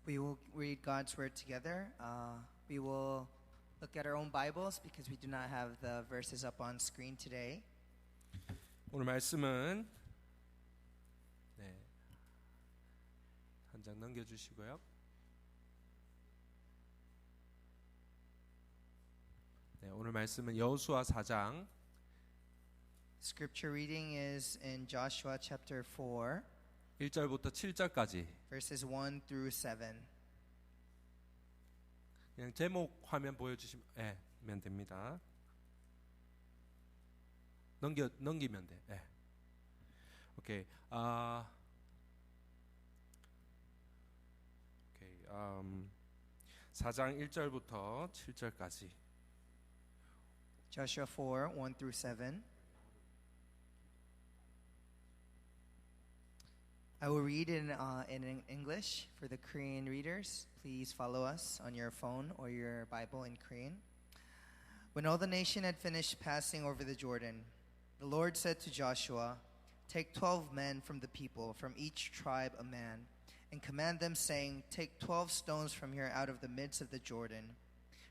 We will read God's word together. We will look at our own Bibles because we do not have the verses up on screen today. 오늘 말씀은 한 장 넘겨주시고요. 오늘 말씀은 여호수아 4장 Scripture reading is in Joshua chapter 4, 1절부터 7절까지. verses 1 through 7. 그냥 제목 화면 보여주시면 됩니다. 넘기면 돼. 네. 오케이. 오케이. 4장 1절부터 7절까지. Joshua 4, 1 through 7. I will read in English for the Korean readers. Please follow us on your phone or your Bible in Korean. When all the nation had finished passing over the Jordan, the Lord said to Joshua, "Take 12 men from the people, from each tribe a man, and command them, saying, 'Take 12 stones from here out of the midst of the Jordan,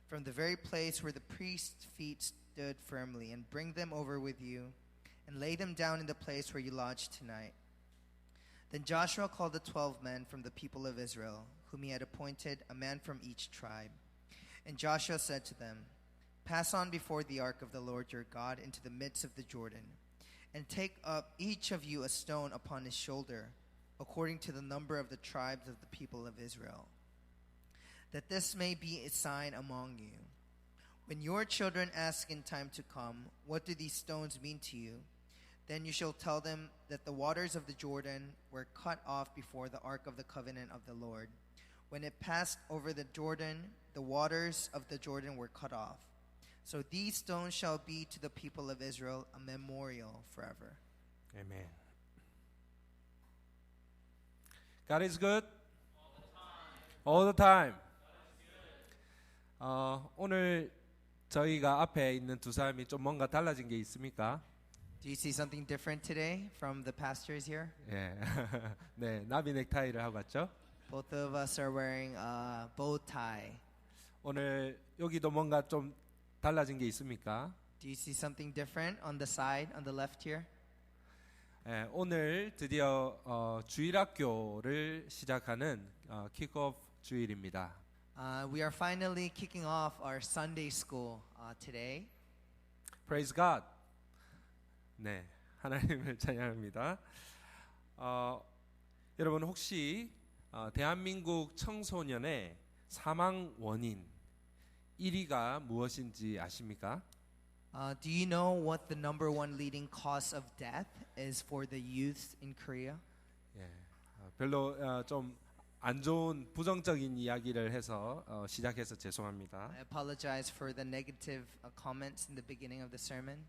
from the very place where the priest's feet stood firmly, and bring them over with you, and lay them down in the place where you lodge tonight.' Then Joshua called the 12 men from the people of Israel, whom he had appointed, a man from each tribe. And Joshua said to them, 'Pass on before the ark of the Lord your God into the midst of the Jordan, and take up each of you a stone upon his shoulder, according to the number of the tribes of the people of Israel, that this may be a sign among you. When your children ask in time to come, what do these stones mean to you? Then you shall tell them that the waters of the Jordan were cut off before the ark of the covenant of the Lord. When it passed over the Jordan, the waters of the Jordan were cut off. So these stones shall be to the people of Israel a memorial forever." Amen. God is good all the time. 오늘 저희가 앞에 있는 두 사람이 좀 뭔가 달라진 게 있습니까? Do you see something different today from the pastors here? 예. 네, 나비 넥타이를 하고 왔죠? Both of us are wearing a bow tie. 오늘 여기도 뭔가 좀 달라진 게 있습니까? Do you see something different on the side, on the left here? 예, 오늘 드디어 주일학교를 시작하는 킥오프 주일입니다. We are finally kicking off our Sunday school today. Praise God. 네, 하나님을 찬양합니다. 여러분 혹시 대한민국 청소년의 사망 원인 1위가 무엇인지 아십니까? Do you know what the number one leading cause of death is for the youth in Korea? 예, 별로 좀 안 좋은 부정적인 이야기를 해서 시작해서 죄송합니다. I apologize for the negative comments in the beginning of the sermon.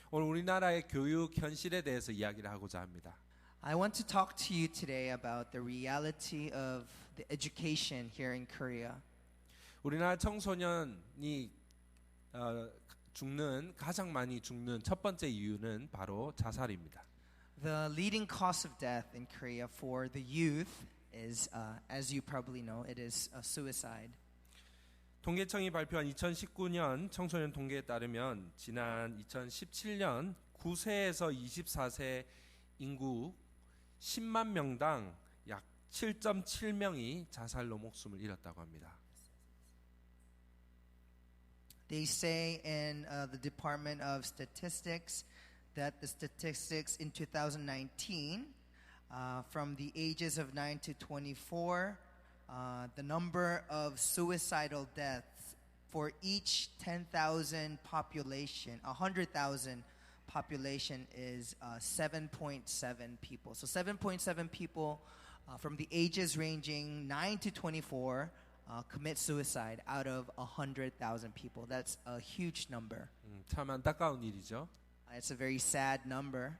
오늘 우리나라의 교육 현실에 대해서 이야기를 하고자 합니다. I want to talk to you today about the reality of the education here in Korea. 우리나라 청소년이 가장 많이 죽는 첫 번째 이유는 바로 자살입니다. The leading cause of death in Korea for the youth is, as you probably know, it is suicide. 통계청이 발표한 2019년 청소년 통계에 따르면 지난 2017년 9세에서 24세 인구 10만 명당 약 7.7명이 자살로 목숨을 잃었다고 합니다. They say in the Department of Statistics that the statistics in 2019 from the ages of 9 to 24, the number of suicidal deaths for each 10,000 population, 100,000 population is 7.7 people. So 7.7 people from the ages ranging 9 to 24 commit suicide out of 100,000 people. That's a huge number. 참 안타까운 일이죠. It's a very sad number.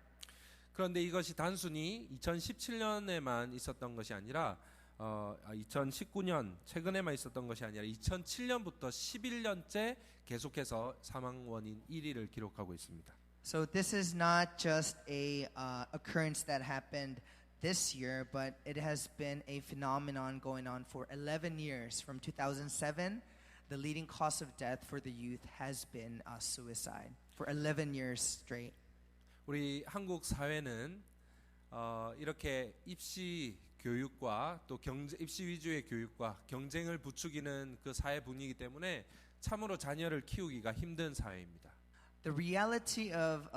그런데 이것이 단순히 2017년에만 있었던 것이 아니라 2019년 최근에만 있었던 것이 아니라 2007년부터 11년째 계속해서 사망 원인 1위를 기록하고 있습니다. So this is not just a occurrence that happened this year, but it has been a phenomenon going on for 11 years. From 2007, the leading cause of death for the youth has been suicide for 11 years straight. 우리 한국 사회는 이렇게 입시 교육과 또 입시 위주의 교육과 경쟁을 부추기는 그 사회 분위기 때문에 참으로 자녀를 키우기가 힘든 사회입니다. The reality of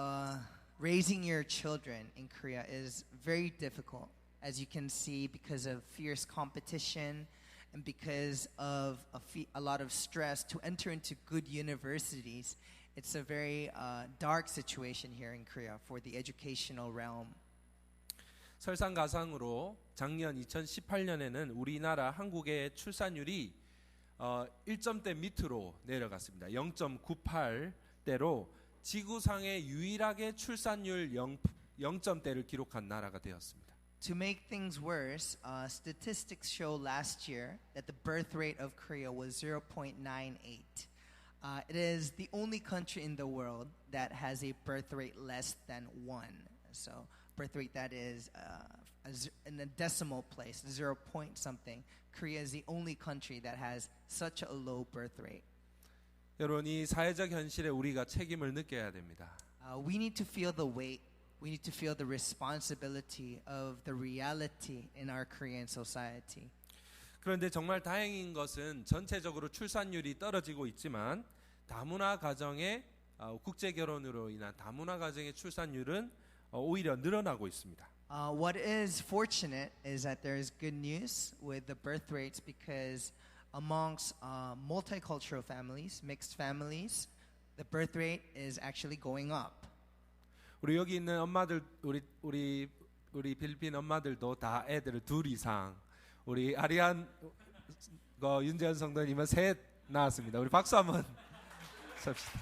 raising your children in Korea is very difficult, as you can see, because of fierce competition and because of a lot of stress to enter into good universities. It's a very dark situation here in Korea for the educational realm. 설상가상으로 작년 2018년에는 우리나라 한국의 출산율이 1점대 밑으로 내려갔습니다. 0.98대로 지구상에 유일하게 출산율 0점대를 기록한 나라가 되었습니다. To make things worse, statistics show last year that the birth rate of Korea was 0.98. It is the only country in the world that has a birth rate less than 1. So birth rate that is in a decimal place, 0 point something. Korea is the only country that has such a low birth rate. 여러분, 이 사회적 현실에 우리가 책임을 느껴야 됩니다. We need to feel the weight. We need to feel the responsibility of the reality in our Korean society. 그런데 정말 다행인 것은 전체적으로 출산율이 떨어지고 있지만 다문화 가정의 국제 결혼으로 인한 다문화 가정의 출산율은 오히려 늘어나고 있습니다. What is fortunate is that there is good news with the birth rates because amongst multicultural families, mixed families, the birth rate is actually going up. 우리 여기 있는 엄마들, 우리 필리핀 엄마들도 다 애들을 2 이상. 우리 아리안 윤재현 성도님은 3 낳았습니다. 우리 박수 한번 칩시다.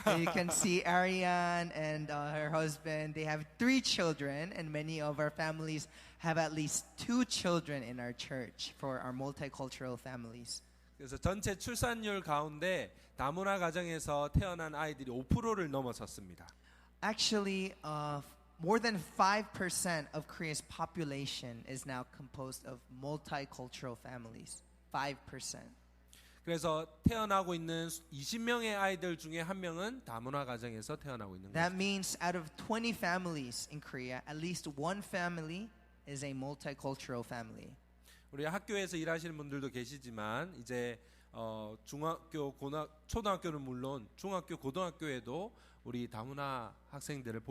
You can see Ariane and her husband. They have 3 children, and many of our families have at least 2 children in our church for our multicultural families. 그래서 전체 출산율 가운데 다문화 가정에서 태어난 아이들이 5%를 넘어섰습니다. Actually, more than 5% of Korea's population is now composed of multicultural families. 5%. 그래서 태어나고 있는 20명의 아이들 중에 1명은 다문화 가정에서 태어나고 있는 That 거죠. means out of 20 families in Korea, at least 1 family is a multicultural family. 우리 학교에서 일하시는 분들도 계시지만 이제 중학교, 초등학교는 물론 중학교, 고등학교에도 우리 다문화 학생들을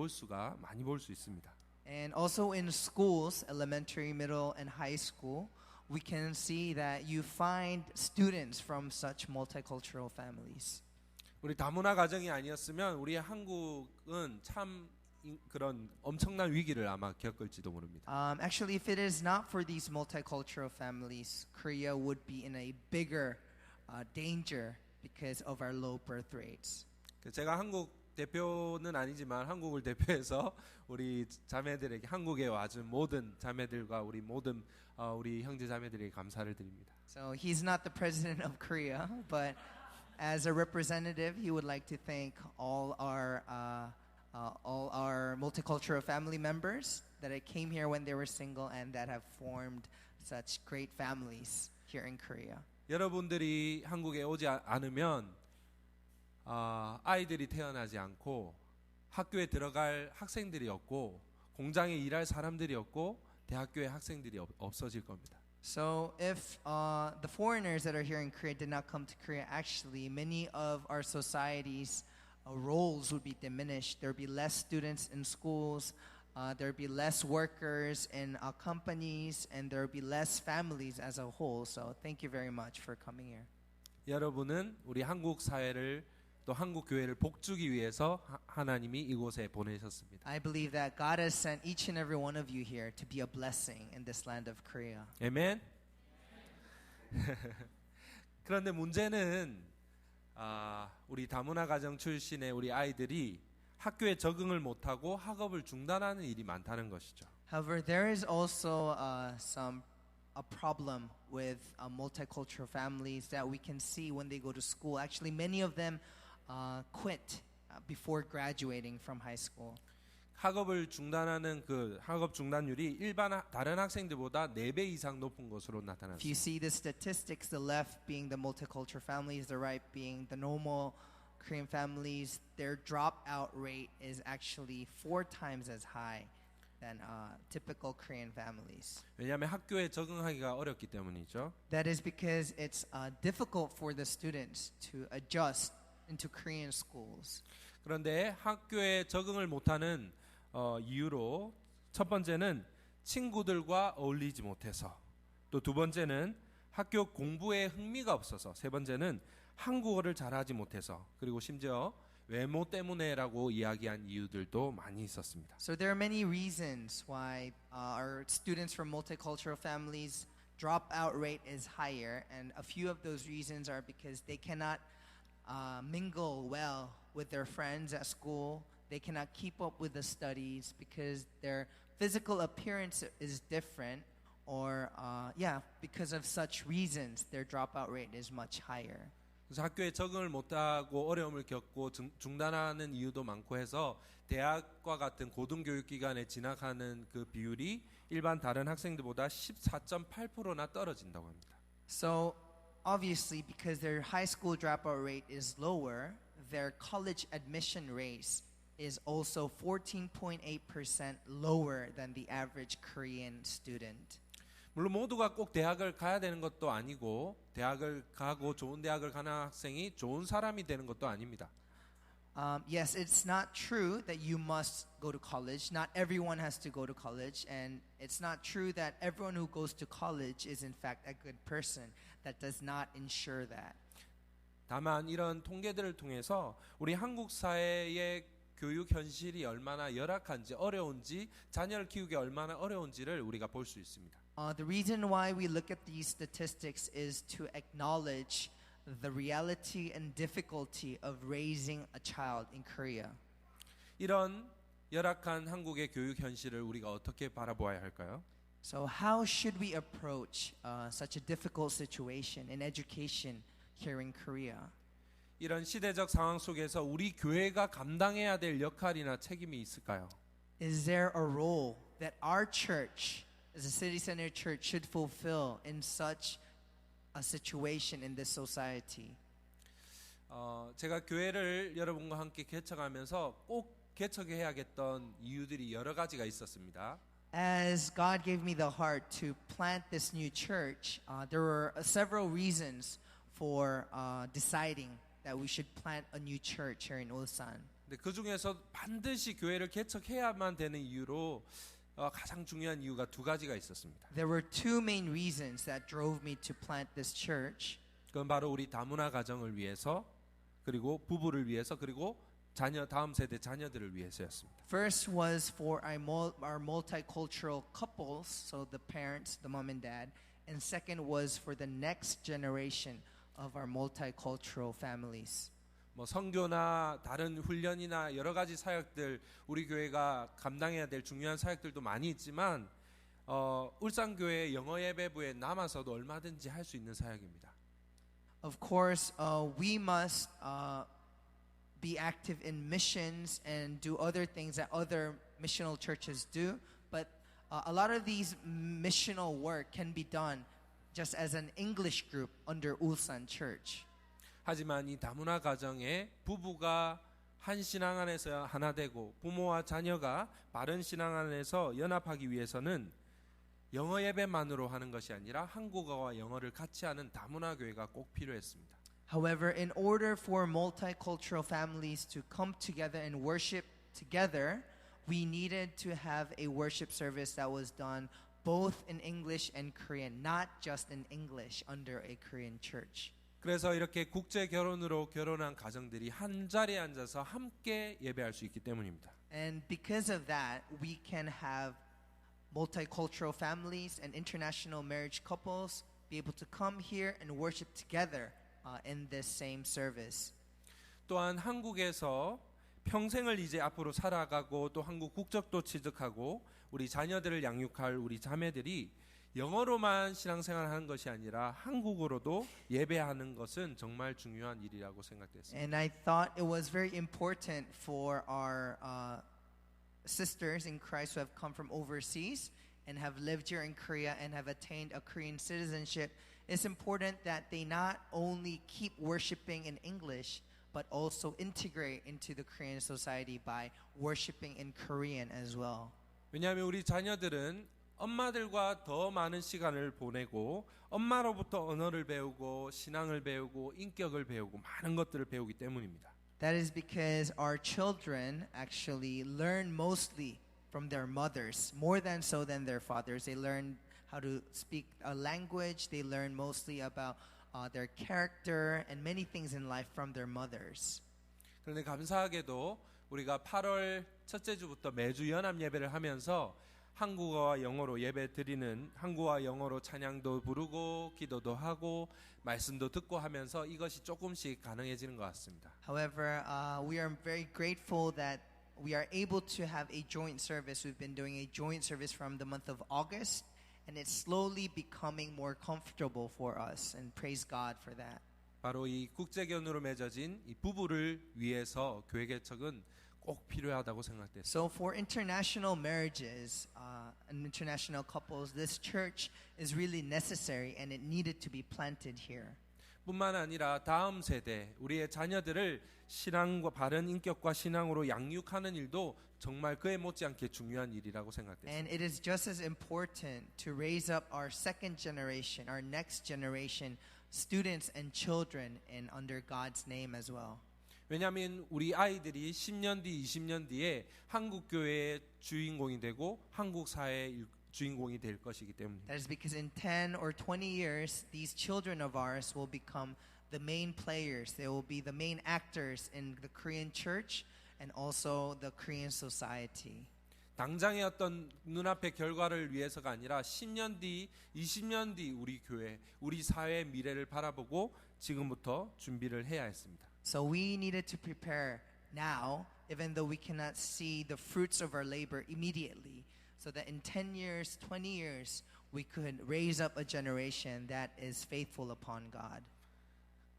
많이 볼 수 있습니다. And also in schools, elementary, middle, and high school, we can see that you find students from such multicultural families. 우리 다문화 가정이 아니었으면 우리 한국은 참 그런 엄청난 위기를 아마 겪을지도 모릅니다. Actually, if it is not for these multicultural families, Korea would be in a bigger danger because of our low birth rates. 제가 한국 대표는 아니지만 한국을 대표해서 우리 자매들에게 한국에 와준 모든 자매들과 우리 모든 우리 형제 자매들에게 감사를 드립니다. So he's not the president of Korea, but as a representative, he would like to thank all our multicultural family members that came here when they were single and that have formed such great families here in Korea. 여러분들이 한국에 오지 않으면 아이들이 태어나지 않고 학교에 들어갈 학생들이 없고 공장에 일할 사람들이 없고 대학교에 학생들이 없어질 겁니다. So if the foreigners that are here in Korea did not come to Korea, actually many of our society's roles would be diminished. There would be less students in schools, there would be less workers in companies, and there would be less families as a whole. So thank you very much for coming here. 여러분은 우리 한국 사회를 또 한국 교회를 복주기 위해서 하나님이 이곳에 보내셨습니다. I believe that God has sent each and every one of you here to be a blessing in this land of Korea. 아멘. 그런데 문제는 우리 다문화 가정 출신의 우리 아이들이 학교에 적응을 못하고 학업을 중단하는 일이 많다는 것이죠. However, there is also a problem with multicultural families that we can see when they go to school. Actually, many of them quit before graduating from high school. 학업을 중단하는 그 학업 중단율이 다른 학생들보다 4배 이상 높은 것으로 If you 나타났습니다. see the statistics, the left being the multicultural families, the right being the normal Korean families, their dropout rate is actually 4 times as high than typical Korean families. 왜냐하면 학교에 적응하기가 어렵기 때문이죠. That is because it's difficult for the students to adjust into Korean schools. 그런데 학교에 적응을 못하는 이유로 첫 번째는 친구들과 어울리지 못해서, 또 두 번째는 학교 공부에 흥미가 없어서, 세 번째는 한국어를 잘하지 못해서, 그리고 심지어 외모 때문에라고 이야기한 이유들도 많이 있었습니다. So there are many reasons why our students from multicultural families dropout rate is higher, and a few of those reasons are because they cannot mingle well with their friends at school. They cannot keep up with the studies because their physical appearance is different, or because of such reasons, their dropout rate is much higher. 그래서 학교에 적응을 못하고 어려움을 겪고 중단하는 이유도 많고 해서 대학과 같은 고등교육기관에 진학하는 그 비율이 일반 다른 학생들보다 14.8%나 떨어진다고 합니다. So obviously, because their high school dropout rate is lower, their college admission rate is also 14.8% lower than the average Korean student. 물론 모두가 꼭 대학을 가야 되는 것도 아니고, 대학을 가고 좋은 대학을 가는 학생이 좋은 사람이 되는 것도 아닙니다. Yes, it's not true that you must go to college. Not everyone has to go to college, and it's not true that everyone who goes to college is in fact a good person. That does not ensure that. 다만 이런 통계들을 통해서 우리 한국 사회의 교육 현실이 얼마나 열악한지, 어려운지, 자녀를 키우기 얼마나 어려운지를 우리가 볼 수 있습니다. The reason why we look at these statistics is to acknowledge the reality and difficulty of raising a child in Korea. 이런 열악한 한국의 교육 현실을 우리가 어떻게 바라보아야 할까요? So how should we approach such a difficult situation in education here in Korea? 이런 시대적 상황 속에서 우리 교회가 감당해야 될 역할이나 책임이 있을까요? Is there a role that our church, as a city-centered church, should fulfill in such a situation in this society? 제가 교회를 여러분과 함께 개척하면서 꼭 개척해야겠던 이유들이 여러 가지가 있었습니다. As God gave me the heart to plant this new church, there were several reasons for deciding that we should plant a new church here in Ulsan. 근데 그 중에서 반드시 교회를 개척해야만 되는 이유로 가장 중요한 이유가 두 가지가 있었습니다. There were two main reasons that drove me to plant this church. 그건 바로 우리 다문화 가정을 위해서, 그리고 부부를 위해서, 그리고 다음 세대 자녀들을 위해서였습니다. First was for our multicultural couples, so the parents, the mom and dad, and second was for the next generation of our multicultural families. 뭐 선교나 다른 훈련이나 여러 가지 사역들, 우리 교회가 감당해야 될 중요한 사역들도 많이 있지만 울산교회 영어 예배부에 남아서도 얼마든지 할 수 있는 사역입니다. Of course, we must be active in missions and do other things that other missional churches do, but a lot of these missional work can be done just as an English group under Ulsan Church. 하지만 이 다문화 가정에 부부가 한 신앙 안에서 하나 되고 부모와 자녀가 바른 신앙 안에서 연합하기 위해서는 영어 예배만으로 하는 것이 아니라 한국어와 영어를 같이 하는 다문화 교회가 꼭 필요했습니다. However, in order for multicultural families to come together and worship together, we needed to have a worship service that was done both in English and Korean, not just in English under a Korean church. 그래서 이렇게 국제 결혼으로 결혼한 가정들이 한 자리에 앉아서 함께 예배할 수 있기 때문입니다. And because of that, we can have multicultural families and international marriage couples be able to come here and worship together in this same service. 또한 한국에서 평생을 이제 앞으로 살아가고 또 한국 국적도 취득하고 우리 자녀들을 양육할 우리 자매들이 영어로만 신앙생활을 하는 것이 아니라 한국어로도 예배하는 것은 정말 중요한 일이라고 생각됐습니다. And I thought it was very important for our sisters in Christ who have come from overseas and have lived here in Korea and have attained a Korean citizenship. It's important that they not only keep worshiping in English, but also integrate into the Korean society by worshiping in Korean as well. 왜냐하면 우리 자녀들은 엄마들과 더 많은 시간을 보내고 엄마로부터 언어를 배우고 신앙을 배우고 인격을 배우고 많은 것들을 배우기 때문입니다. That is because our children actually learn mostly from their mothers, more than so than their fathers. They learn how to speak a language. They learn mostly about their character and many things in life from their mothers. 그런데 감사하게도 우리가 8월 첫째 주부터 매주 연합 예배를 하면서 한국어와 영어로 예배 드리는 한국어와 영어로 찬양도 부르고 기도도 하고 말씀도 듣고 하면서 이것이 조금씩 가능해지는 것 같습니다. However, we are very grateful that we are able to have a joint service. We've been doing a joint service from the month of August, and it's slowly becoming more comfortable for us, and praise God for that. 바로 이 국제견으로 맺어진 이 부부를 위해서 교회 개척은 꼭 필요하다고 생각됐습니다. So for international marriages and international couples, this church is really necessary, and it needed to be planted here. 뿐만 아니라 다음 세대 우리의 자녀들을 신앙과 바른 인격과 신앙으로 양육하는 일도 정말 그에 못지않게 중요한 일이라고 생각됩니다. And it is just as important to raise up our second generation, our next generation, students and children, and under God's name as well. 왜냐하면 우리 아이들이 10년 뒤, 20년 뒤에 한국 교회의 주인공이 되고 한국 사회의 주인공이 될 것이기 때문입니다. That is because in 10 or 20 years, these children of ours will become the main players. They will be the main actors in the Korean church and also the Korean society. 당장의 어떤 눈앞의 결과를 위해서가 아니라 10년 뒤, 20년 뒤 우리 교회, 우리 사회의 미래를 바라보고 지금부터 준비를 해야 했습니다. So we needed to prepare now, even though we cannot see the fruits of our labor immediately, so that in 10 years, 20 years, we could raise up a generation that is faithful upon God.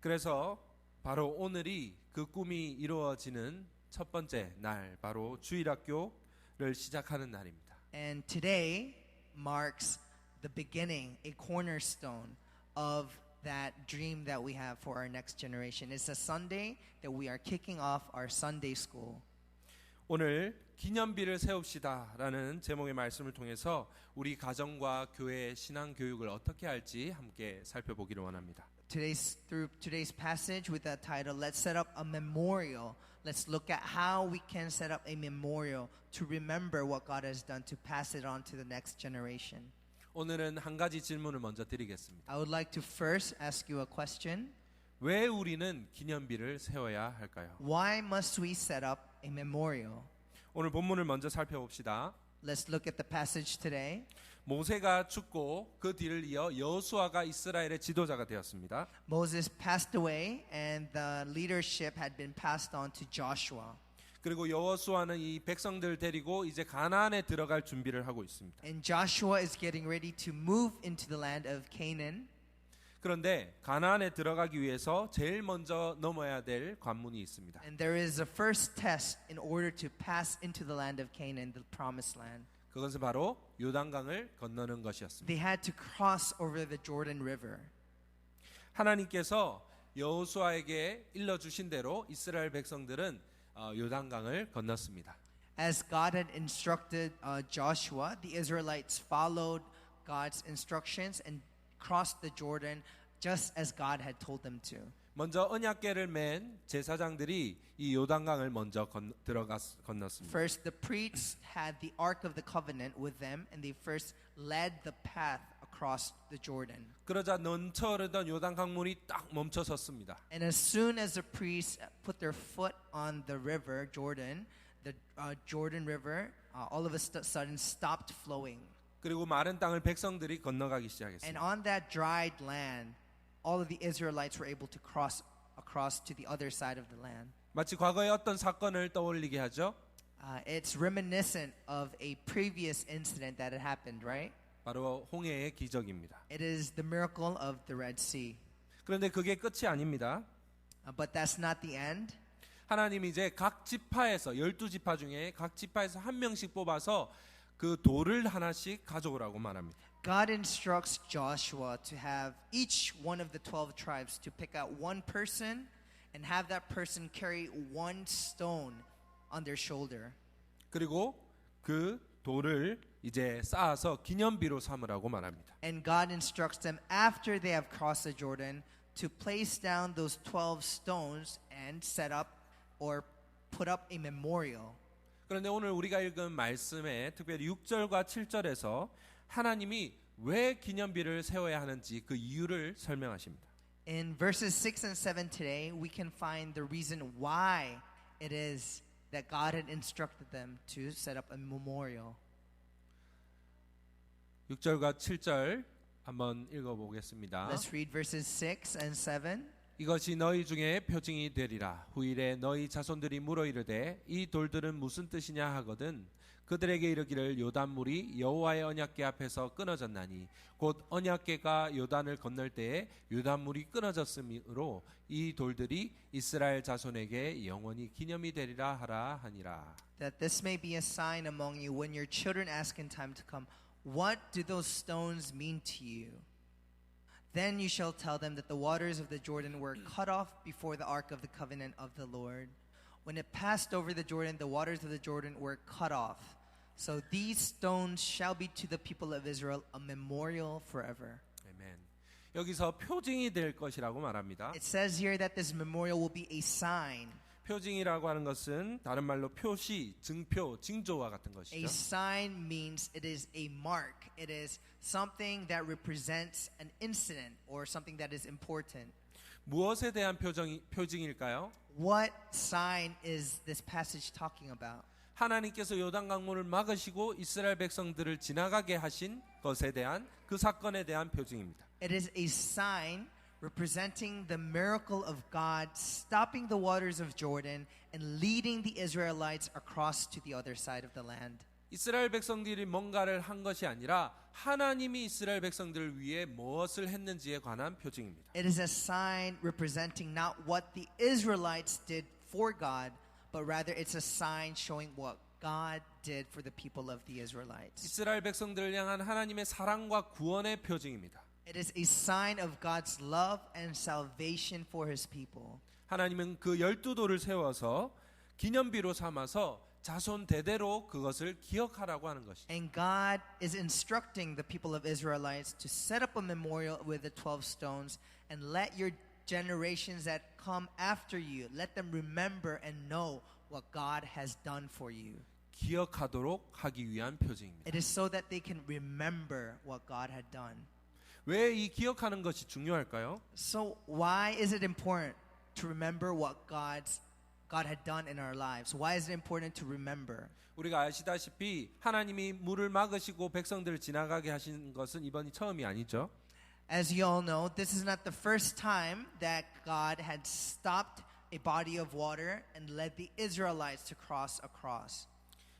그래서 바로 오늘이 그 꿈이 이루어지는 첫 번째 날, 바로 주일학교를 시작하는 날입니다. And today marks the beginning, a cornerstone of that dream that we have for our next generation. It's a Sunday that we are kicking off our Sunday school. 오늘 기념비를 세웁시다라는 제목의 말씀을 통해서 우리 가정과 교회의 신앙 교육을 어떻게 할지 함께 살펴보기를 원합니다. Through today's passage with that title, let's set up a memorial. Let's look at how we can set up a memorial to remember what God has done, to pass it on to the next generation. 오늘은 한 가지 질문을 먼저 드리겠습니다. I would like to first ask you a question. 왜 우리는 기념비를 세워야 할까요? Why must we set up a memorial? 오늘 본문을 먼저 살펴봅시다. Let's look at the passage today. 모세가 죽고 그 뒤를 이어 여호수아가 이스라엘의 지도자가 되었습니다. Moses passed away and the leadership had been passed on to Joshua. 그리고 여호수아는 이 백성들 데리고 이제 가나안에 들어갈 준비를 하고 있습니다. And Joshua is getting ready to move into the land of Canaan. 그런데 가나안에 들어가기 위해서 제일 먼저 넘어야 될 관문이 있습니다. And there is a first test in order to pass into the land of Canaan, the promised land. 그것은 바로 요단강을 건너는 것이었습니다. They had to cross over the Jordan River. 하나님께서 여호수아에게 일러주신 대로 이스라엘 백성들은 요단강을 건넜습니다. As God had instructed Joshua, the Israelites followed God's instructions and crossed the Jordan just as God had told them to. 먼저 언약궤를 맨 제사장들이 이 요단강을 먼저 건넜습니다. First, the priests had the Ark of the Covenant with them, and they first led the path across the Jordan. 그러자 넘쳐 흐르던 요단강물이 딱 멈춰 섰습니다. And as soon as the priests put their foot on the river, Jordan, the Jordan River, all of a sudden stopped flowing. 그리고 마른 땅을 백성들이 건너가기 And 시작했습니다. on that dried land, all of the Israelites were able to cross across to the other side of the land. 마치 과거의 어떤 사건을 떠올리게 하죠. It's reminiscent of a previous incident that had happened, right? 바로 홍해의 기적입니다. It is the miracle of the Red Sea. 그런데 그게 끝이 아닙니다. But that's not the end. 하나님이 이제 각 지파에서 12지파 중에 각 지파에서 한 명씩 뽑아서 그 돌을 하나씩 가져오라고 말합니다. God instructs Joshua to have each one of the 12 tribes to pick out one person and have that person carry one stone on their shoulder. 그리고 그 돌을 이제 쌓아서 기념비로 삼으라고 말합니다. And God instructs them after they have crossed the Jordan to place down those 12 stones and set up or put up a memorial. 그런데 오늘 우리가 읽은 말씀에 특별히 6절과 7절에서 하나님이 왜 기념비를 세워야 하는지 그 이유를 설명하십니다. In verses 6 and 7 today, we can find the reason why it is that God had instructed them to set up a memorial. 6절과 7절 한번 읽어보겠습니다. Let's read verses 6 and 7. 이것이 너희 중에 표징이 되리라. 후일에 너희 자손들이 물어 이르되 이 돌들은 무슨 뜻이냐 하거든 그들에게 이르기를 요단물이 여호와의 언약궤 앞에서 끊어졌나니 곧 언약궤가 요단을 건널 때에 요단물이 끊어졌으므로 이 돌들이 이스라엘 자손에게 영원히 기념이 되리라 하라 하니라. That this may be a sign among you when your children ask in time to come, what do those stones mean to you? Then you shall tell them that the waters of the Jordan were cut off before the ark of the covenant of the Lord. When it passed over the Jordan, the waters of the Jordan were cut off. So these stones shall be to the people of Israel a memorial forever. 아멘. 여기서 표징이 될 것이라고 말합니다. It says here that this memorial will be a sign. 표징이라고 하는 것은 다른 말로 표시, 증표, 징조와 같은 A 것이죠. sign means it is a mark. It is something that represents an incident or something that is important. 무엇에 대한 표징일까요? What sign is this passage talking about? 하나님께서 요단 강물을 막으시고 이스라엘 백성들을 지나가게 하신 것에 대한 그 사건에 대한 표징입니다. It is a sign representing the miracle of God stopping the waters of Jordan and leading the Israelites across to the other side of the land. 이스라엘 백성들이 뭔가를 한 것이 아니라 하나님이 이스라엘 백성들을 위해 무엇을 했는지에 관한 표징입니다. It is a sign representing not what the Israelites did for God, but rather it's a sign showing what God did for the people of the Israelites. 이스라엘 백성들을 향한 하나님의 사랑과 구원의 표징입니다. It is a sign of God's love and salvation for His people. 하나님은 그 12돌을 세워서 기념비로 삼아서 자손 대대로 그것을 기억하라고 하는 것이죠. And God is instructing the people of Israelites to set up a memorial with the 12 stones and let your generations that come after you, let them remember and know what God has done for you. 기억하도록 하기 위한 표징입니다. It is so that they can remember what God had done. 왜 이 기억하는 것이 중요할까요? So why is it important to remember what God had done in our lives? Why is it important to remember? 우리가 아시다시피 하나님이 물을 막으시고 백성들을 지나가게 하신 것은 이번이 처음이 아니죠. As you all know, this is not the first time that God had stopped a body of water and led the Israelites to cross across.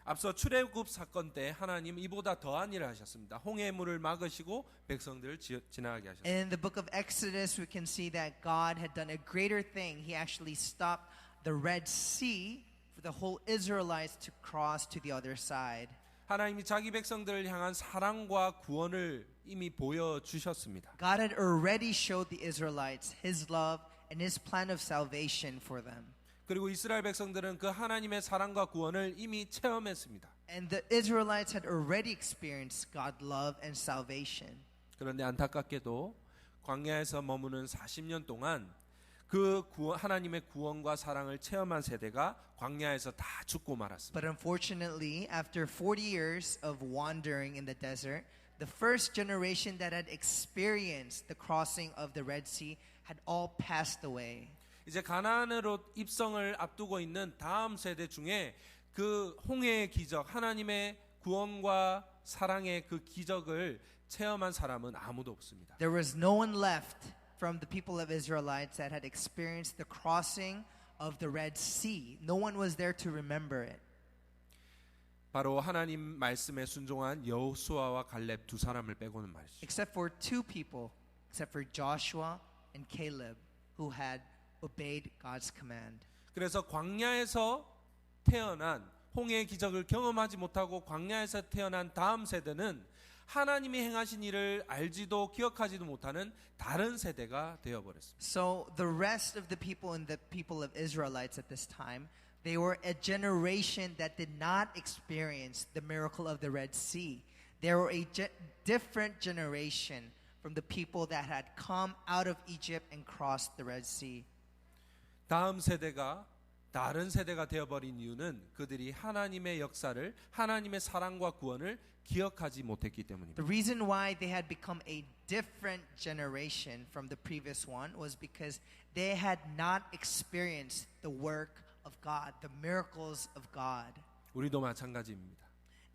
앞서 출애굽 사건 때 하나님 이보다 더한 일을 하셨습니다. 홍해의 물을 막으시고 백성들을 지나가게 하셨습니다. In the book of Exodus, we can see that God had done a greater thing. He actually stopped the Red Sea for the whole Israelites to cross to the other side. 하나님이 자기 백성들을 향한 사랑과 구원을 이미 보여주셨습니다. God had already showed the Israelites His love and His plan of salvation for them. 그리고 이스라엘 백성들은 그 하나님의 사랑과 구원을 이미 체험했습니다. And the Israelites had already experienced God's love and salvation. 그런데 안타깝게도 광야에서 머무는 40년 동안 그 하나님의 구원과 사랑을 체험한 세대가 광야에서 다 죽고 말았습니다. But unfortunately, after 40 years of wandering in the desert, the first generation that had experienced the crossing of the Red Sea had all passed away. 이제 가나안으로 입성을 앞두고 있는 다음 세대 중에 그 홍해의 기적, 하나님의 구원과 사랑의 그 기적을 체험한 사람은 아무도 없습니다. There was no one left from the people of Israelites that had experienced the crossing of the Red Sea. No one was there to remember it. 바로 하나님 말씀에 순종한 여호수아와 갈렙 두 사람을 빼고는 말이죠. Except for two people, except for Joshua and Caleb, who had obeyed God's command. 그래서 광야에서 태어난 홍해의 기적을 경험하지 못하고 광야에서 태어난 다음 세대는 하나님이 행하신 일을 알지도 기억하지도 못하는 다른 세대가 되어버렸습니다. So the rest of the people and the people of Israelites at this time, they were a generation that did not experience the miracle of the Red Sea. They were a different generation from the people that had come out of Egypt and crossed the Red Sea. 다음 세대가 다른 세대가 되어버린 이유는 그들이 하나님의 역사를 하나님의 사랑과 구원을 기억하지 못했기 때문입니다. The reason why they had become a different generation from the previous one was because they had not experienced the work of God, the miracles of God. 우리도 마찬가지입니다.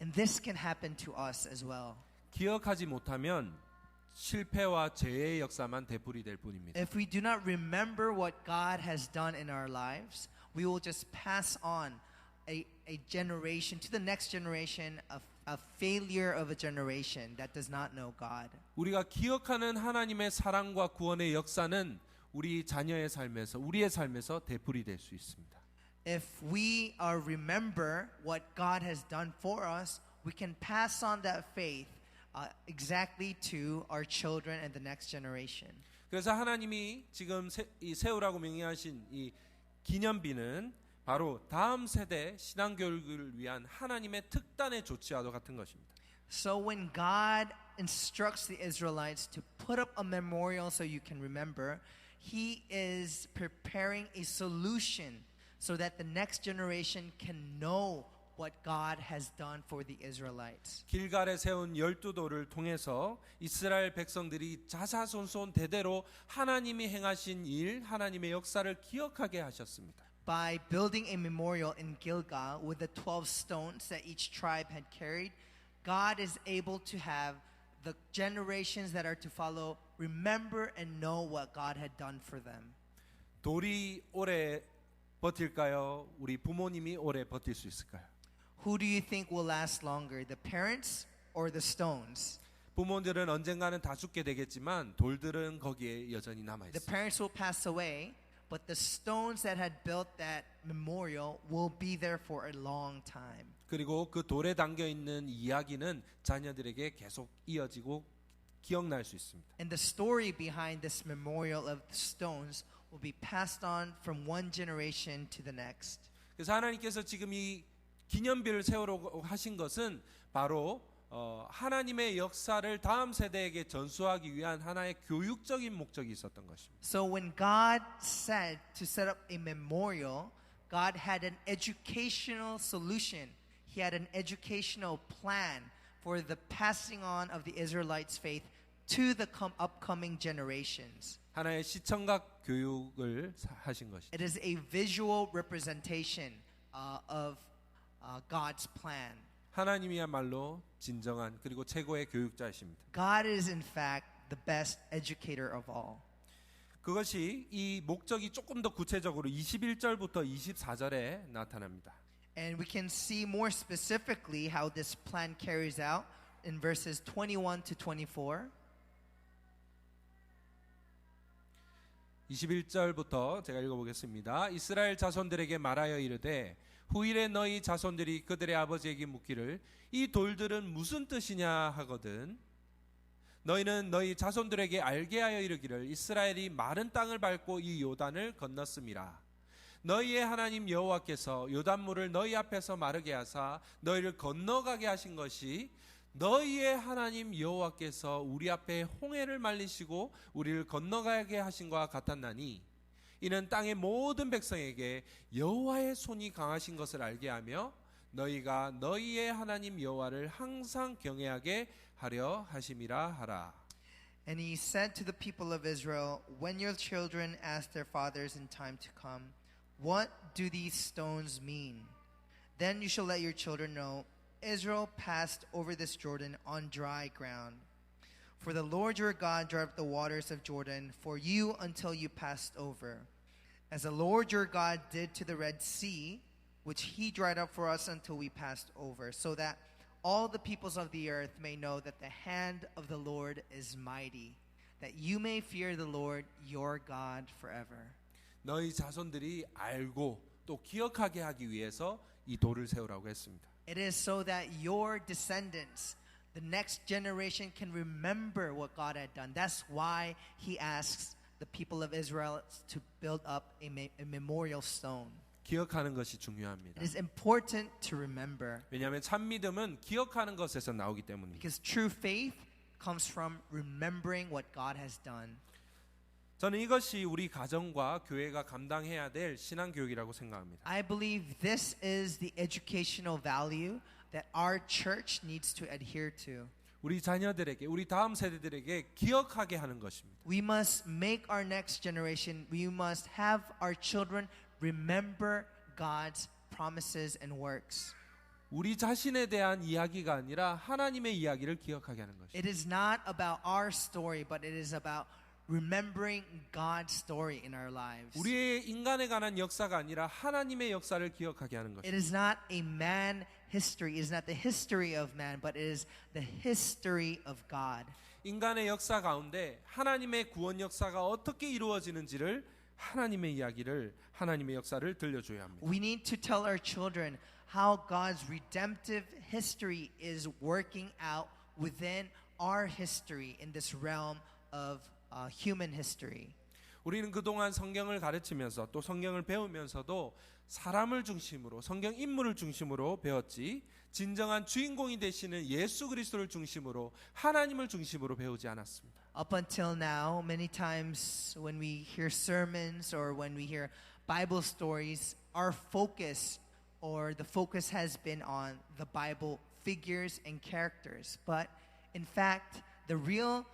And this can happen to us as well. 기억하지 못하면 실패와 죄의 역사만 되풀이될 뿐입니다. If we do not remember what God has done in our lives, we will just pass on a generation to the next generation of a failure of a generation that does not know God. 우리가 기억하는 하나님의 사랑과 구원의 역사는 우리 자녀의 삶에서 우리의 삶에서 되풀이될 수 있습니다. If we remember what God has done for us, we can pass on that faith exactly to our children and the next generation. 그래서 하나님이 지금 이 세우라고 명령하신 이 기념비는 바로 다음 세대 신앙 교육을 위한 하나님의 특단의 조치와도 같은 것입니다. So when God instructs the Israelites to put up a memorial so you can remember, He is preparing a solution so that the next generation can know what God has done for the Israelites. 길갈에 세운 12도를 통해서 이스라엘 백성들이 자자손손 대대로 하나님이 행하신 일, 하나님의 역사를 기억하게 하셨습니다. By building a memorial in Gilgal with the 12 stones that each tribe had carried, God is able to have the generations that are to follow remember and know what God had done for them. 돌이 오래 버틸까요? 우리 부모님이 오래 버틸 수 있을까요? Who do you think will last longer, the parents or the stones? 부모들은 언젠가는 다 죽게 되겠지만 돌들은 거기에 여전히 남아 The 있습니다. parents will pass away, but the stones that had built that memorial will be there for a long time. 그리고 그 돌에 담겨 있는 이야기는 자녀들에게 계속 이어지고 기억날 수 있습니다. And the story behind this memorial of the stones will be passed on from one generation to the next. 그래서 하나님께서 지금 이 기념비를 세우라고 하신 것은 바로 하나님의 역사를 다음 세대에게 전수하기 위한 하나의 교육적인 목적이 있었던 것입니다. So when God said to set up a memorial, God had an educational solution. He had an educational plan for the passing on of the Israelites' faith to the upcoming generations. 하나의 시청각 교육을 하신 것이죠. It is a visual representation of God's plan. 하나님이야말로 진정한 그리고 최고의 교육자이십니다. God is in fact the best educator of all. 그것이 이 목적이 조금 더 구체적으로 21절부터 24절에 나타납니다. And we can see more specifically how this plan carries out in verses 21 to 24. 21절부터 제가 읽어보겠습니다. 이스라엘 자손들에게 말하여 이르되 후일에 너희 자손들이 그들의 아버지에게 묻기를 이 돌들은 무슨 뜻이냐 하거든 너희는 너희 자손들에게 알게 하여 이르기를 이스라엘이 마른 땅을 밟고 이 요단을 건넜음이라. 너희의 하나님 여호와께서 요단물을 너희 앞에서 마르게 하사 너희를 건너가게 하신 것이 너희의 하나님 여호와께서 우리 앞에 홍해를 말리시고 우리를 건너가게 하신 것과 같았나니 이는 땅의 모든 백성에게 여호와의 손이 강하신 것을 알게 하며 너희가 너희의 하나님 여호와를 항상 경외하게 하려 하심이라 하라. And he said to the people of Israel, when your children ask their fathers in time to come, what do these stones mean? Then you shall let your children know, Israel passed over this Jordan on dry ground. For the Lord your God dried up the waters of Jordan for you until you passed over. As the Lord your God did to the Red Sea, which he dried up for us until we passed over, so that all the peoples of the earth may know that the hand of the Lord is mighty, that you may fear the Lord your God forever. 너희 자손들이 알고 또 기억하게 하기 위해서 이 돌을 세우라고 했습니다. It is so that your descendants, the next generation, can remember what God had done. That's why he asks the people of Israel to build up a memorial stone. 기억하는 것이 중요합니다. It is important to remember. 왜냐하면 참 믿음은 기억하는 것에서 나오기 때문입니다. Because true faith comes from remembering what God has done. 저는 이것이 우리 가정과 교회가 감당해야 될 신앙 교육이라고 생각합니다. I believe this is the educational value that our church needs to adhere to. 우리 자녀들에게, 우리 다음 세대들에게 기억하게 하는 것입니다. We must make our next generation, we must have our children remember God's promises and works. 우리 자신에 대한 이야기가 아니라 하나님의 이야기를 기억하게 하는 것입니다. It is not about our story, but it is about remembering God's story in our lives. 우리의 인간에 관한 역사가 아니라 하나님의 역사를 기억하게 하는 It 것입니다. is not a man history, it is not the history of man, but it is the history of God. 인간의 역사 가운데 하나님의 구원 역사가 어떻게 이루어지는지를 하나님의 이야기를, 하나님의 역사를 들려줘야 합니다. We need to tell our children how God's redemptive history is working out within our history in this realm of human history. 우리는 그동안 성경을 가르치면서 또 성경을 배우면서도 사람을 중심으로, 성경 인물을 중심으로 배웠지, 진정한 주인공이 되시는 예수 그리스도를 중심으로, 하나님을 중심으로 배우지 않았습니다. Up until now, many times when we hear sermons or when we hear Bible stories, our focus or the focus has been on the Bible figures and characters. But in fact, the real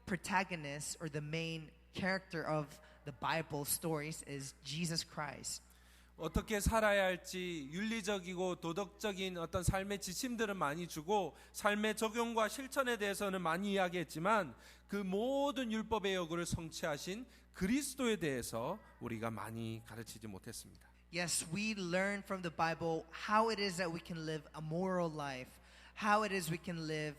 protagonist or the main character of the Bible stories is Jesus Christ. 어떻게 살아야 할지 윤리적이고 도덕적인 어떤 삶의 지침들은 많이 주고 삶의 적용과 실천에 대해서는 많이 이야기했지만 그 모든 율법의 요구를 성취하신 그리스도에 대해서 우리가 많이 가르치지 못했습니다. Yes, we learn from the Bible how it is that we can live a moral life, how it is we can live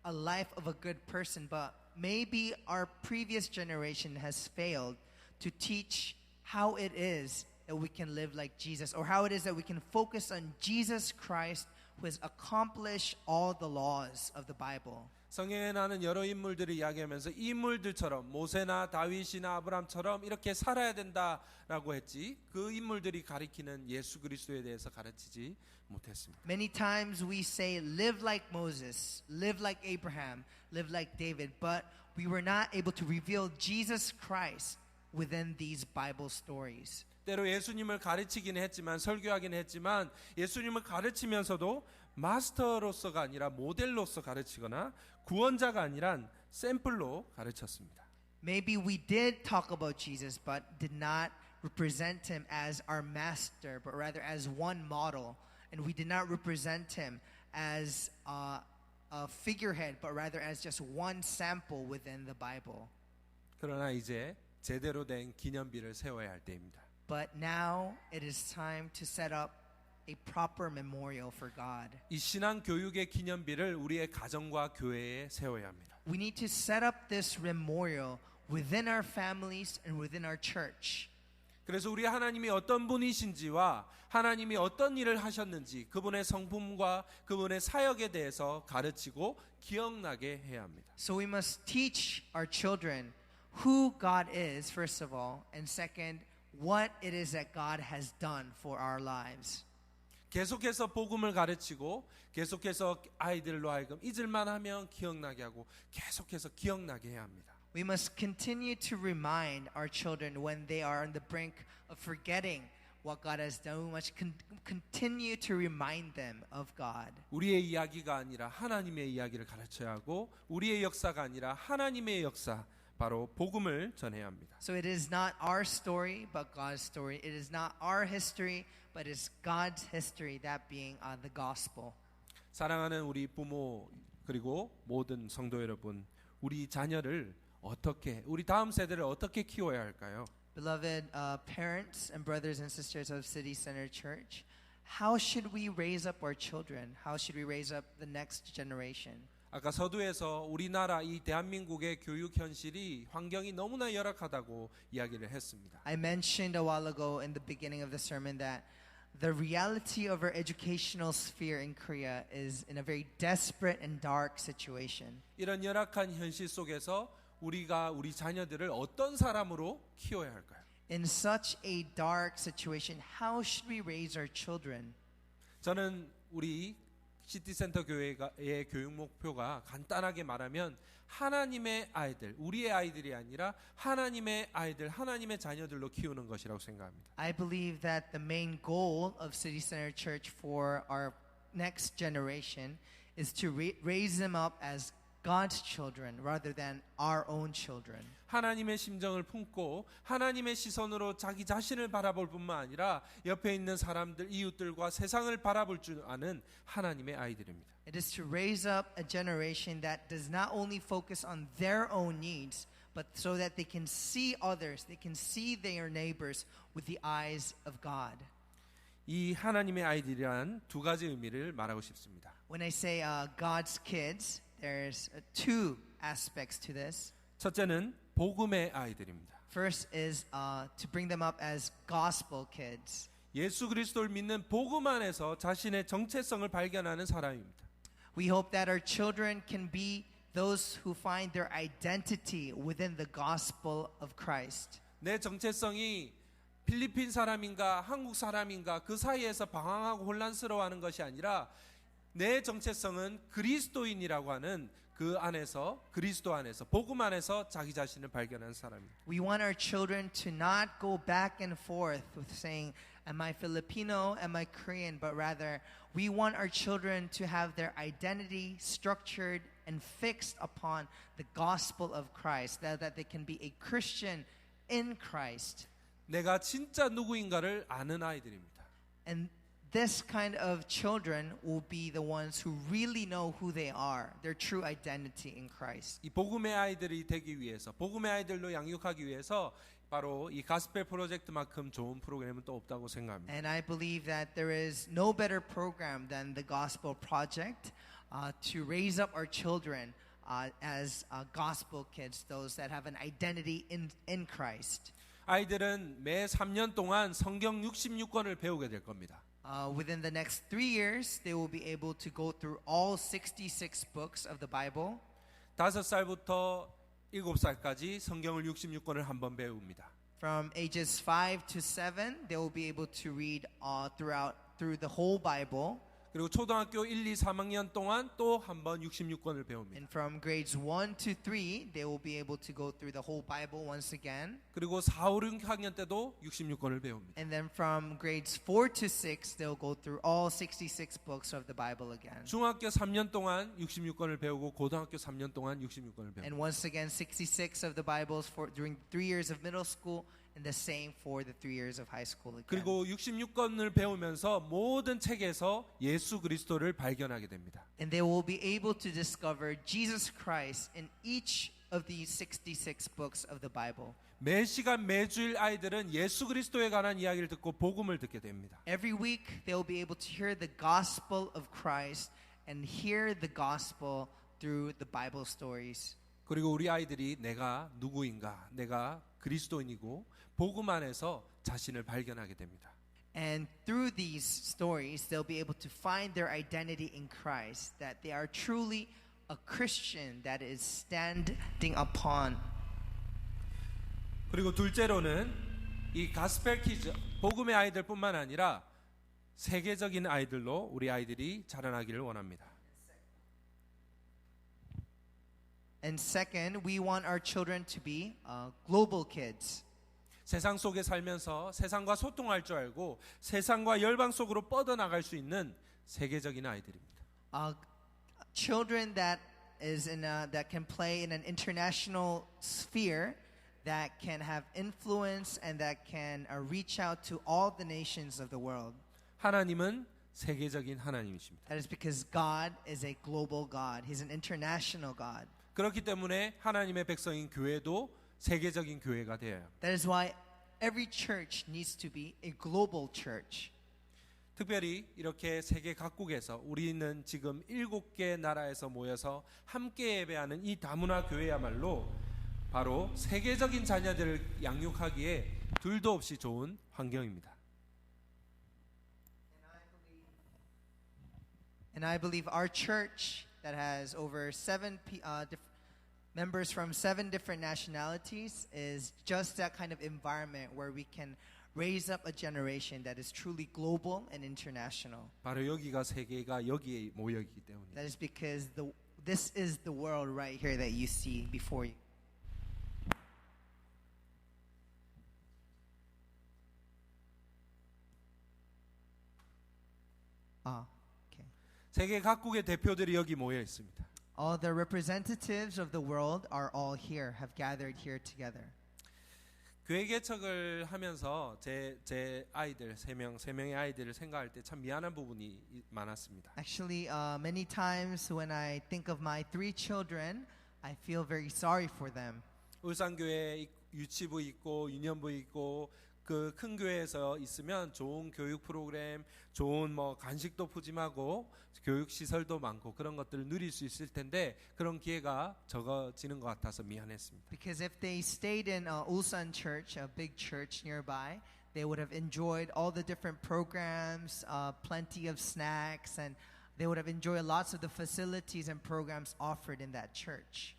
a life of a good person, but maybe our previous generation has failed to teach how it is that we can live like Jesus, or how it is that we can focus on Jesus Christ who has accomplished all the laws of the Bible. 성경에 나오는 여러 인물들을 이야기하면서 이 인물들처럼 모세나 다윗이나 아브람처럼 이렇게 살아야 된다라고 했지 그 인물들이 가리키는 예수 그리스도에 대해서 가르치지 못했습니다. Many times we say live like Moses, live like Abraham, live like David, but we were not able to reveal Jesus Christ within these Bible stories. 때로 예수님을 가르치긴 했지만 설교하긴 했지만 예수님을 가르치면서도 마스터로서가 아니라 모델로서 가르치거나 구원자가 아니라 샘플로 가르쳤습니다. Maybe we did talk about Jesus but did not represent him as our master, but rather as one model, and we did not represent him as a figurehead, but rather as just one sample within the Bible. 그러나 이제 제대로 된 기념비를 세워야 할 때입니다. But now it is time to set up a proper memorial for God. 이 신앙 교육의 기념비를 우리의 가정과 교회에 세워야 합니다. We need to set up this memorial within our families and within our church. 그래서 우리 하나님이 어떤 분이신지와 하나님이 어떤 일을 하셨는지 그분의 성품과 그분의 사역에 대해서 가르치고 기억나게 해야 합니다. So we must teach our children who God is, first of all, and second, what it is that God has done for our lives. 계속해서 복음을 가르치고 계속해서 아이들로 하여금 잊을만 하면 기억나게 하고 계속해서 기억나게 해야 합니다. We must continue to remind our children when they are on the brink of forgetting what God has done. We must continue to remind them of God. 우리의 이야기가 아니라 하나님의 이야기를 가르쳐야 하고 우리의 역사가 아니라 하나님의 역사 바로 복음을 전해야 합니다. So it is not our story but God's story. It is not our history but it's God's history, that being the gospel. 사랑하는 우리 부모 그리고 모든 성도 여러분, 우리 자녀를 어떻게, 우리 다음 세대를 어떻게 키워야 할까요? Beloved parents and brothers and sisters of City Center Church, how should we raise up our children? How should we raise up the next generation? 아까 서두에서 우리나라 이 대한민국의 교육 현실이 환경이 너무나 열악하다고 이야기를 했습니다. I mentioned a while ago in the beginning of the sermon that the reality of our educational sphere in Korea is in a very desperate and dark situation. 이런 열악한 현실 속에서 우리가 우리 자녀들을 어떤 사람으로 키워야 할까요? In such a dark situation, how should we raise our children? 저는 우리 시티센터 교회의 교육 목표가 간단하게 말하면 하나님의 아이들, 우리의 아이들이 아니라 하나님의 아이들, 하나님의 자녀들로 키우는 것이라고 생각합니다. I believe that the main goal of City Center Church for our next generation is to raise them up as God's children rather than our own children. 하나님의 심정을 품고 하나님의 시선으로 자기 자신을 바라볼 뿐만 아니라 옆에 있는 사람들, 이웃들과 세상을 바라볼 줄 아는 하나님의 아이들입니다. It is to raise up a generation that does not only focus on their own needs, but so that they can see others, they can see their neighbors with the eyes of God. 이 하나님의 아이들이란 두 가지 의미를 말하고 싶습니다. When I say God's kids, there's two aspects to this. 첫째는 복음의 아이들입니다. First is to bring them up as gospel kids. 예수 그리스도를 믿는 복음 안에서 자신의 정체성을 발견하는 사람입니다. We hope that our children can be those who find their identity within the gospel of Christ. 내 정체성이 필리핀 사람인가 한국 사람인가 그 사이에서 방황하고 혼란스러워하는 것이 아니라 내 정체성은 그리스도인이라고 하는 그 안에서 그리스도 안에서 복음 안에서 자기 자신을 발견하는 사람입니다. We want our children to not go back and forth with saying, am I Filipino, am I Korean, but rather we want our children to have their identity structured and fixed upon the gospel of Christ, that they can be a Christian in Christ. 내가 진짜 누구인가를 아는 아이들입니다. And this kind of children will be the ones who really know who they are, their true identity in Christ. 이 복음의 아이들이 되기 위해서 복음의 아이들로 양육하기 위해서 바로 이 가스펠 프로젝트만큼 좋은 프로그램은 또 없다고 생각합니다. And I believe that there is no better program than the Gospel Project to raise up our children as gospel kids, those that have an identity in Christ. 아이들은 매 3년 동안 성경 66권을 배우게 될 겁니다. Within the next 3 years, they will be able to go through all 66 books of the Bible. 5살부터 7살까지 성경을 66권을 한 번 배웁니다. From ages 5 to 7, they will be able to read through the whole Bible. 그리고 초등학교 1, 2, 3학년 동안 또 한 번 66권을 배웁니다. And from grades 1 to 3, they will be able to go through the whole Bible once again. 그리고 4, 5, 6학년 때도 66권을 배웁니다. And then from grades 4 to 6, they'll go through all 66 books of the Bible again. 중학교 3년 동안 66권을 배우고 고등학교 3년 동안 66권을 배웁니다. And once again, 66 of the Bibles during 3 years of middle school, and the same for the 3 years of high school again. 그리고 66권을 배우면서 모든 책에서 예수 그리스도를 발견하게 됩니다. And they will be able to discover Jesus Christ in each of these 66 books of the Bible. 매 시간 매주일 아이들은 예수 그리스도에 관한 이야기를 듣고 복음을 듣게 됩니다. Every week, they will be able to hear the gospel of Christ and hear the gospel through the Bible stories. 그리고 우리 아이들이 내가 누구인가, 내가 그리스도인이고 복음 안에서 자신을 발견하게 됩니다. And through these stories, they'll be able to find their identity in Christ, that they are truly a Christian that is standing upon. 그리고 둘째로는 이 가스펠 키즈, 복음의 아이들뿐만 아니라 세계적인 아이들로 우리 아이들이 자라나기를 원합니다. And second, we want our children to be global kids. 세상 속에 살면서 세상과 소통할 줄 알고 세상과 열방 속으로 뻗어나갈 수 있는 세계적인 아이들입니다. Children that can play in an international sphere, that can have influence and that can reach out to all the nations of the world. 하나님은 세계적인 하나님이십니다. That is because God is a global God. He's an international God. 그렇기 때문에 하나님의 백성인 교회도 세계적인 교회가 되어야 합니다. That is why every church needs to be a global church. 특별히 이렇게 세계 각국에서 우리는 지금 7개 나라에서 모여서 함께 예배하는 이 다문화 교회야말로 바로 세계적인 자녀들을 양육하기에 둘도 없이 좋은 환경입니다. And I believe our church that has over members from 7 different nationalities is just that kind of environment where we can raise up a generation that is truly global and international. 바로 여기가 세계가 여기에 모여 있기 때문입니다. That is because this is the world right here that you see before you. Okay. 세계 각국의 대표들이 여기 모여 있습니다. All the representatives of the world are all here, have gathered here together. 교회 개척을 하면서 제 아이들 세 명의 아이들을 생각할 때 참 미안한 부분이 많았습니다. Actually, many times when I think of my 3 children, I feel very sorry for them. 울산교회 유치부 있고 유년부 있고 그 큰 교회에서 있으면 좋은 교육 프로그램, 좋은 뭐 간식도 푸짐하고 교육 시설도 많고 그런 것들을 누릴 수 있을 텐데 그런 기회가 적어지는 것 같아서 미안했습니다. Because if they stayed in Ulsan Church, a big church nearby, they would have enjoyed all the different programs, plenty of snacks, and they would have enjoyed lots of the facilities and programs offered in that church.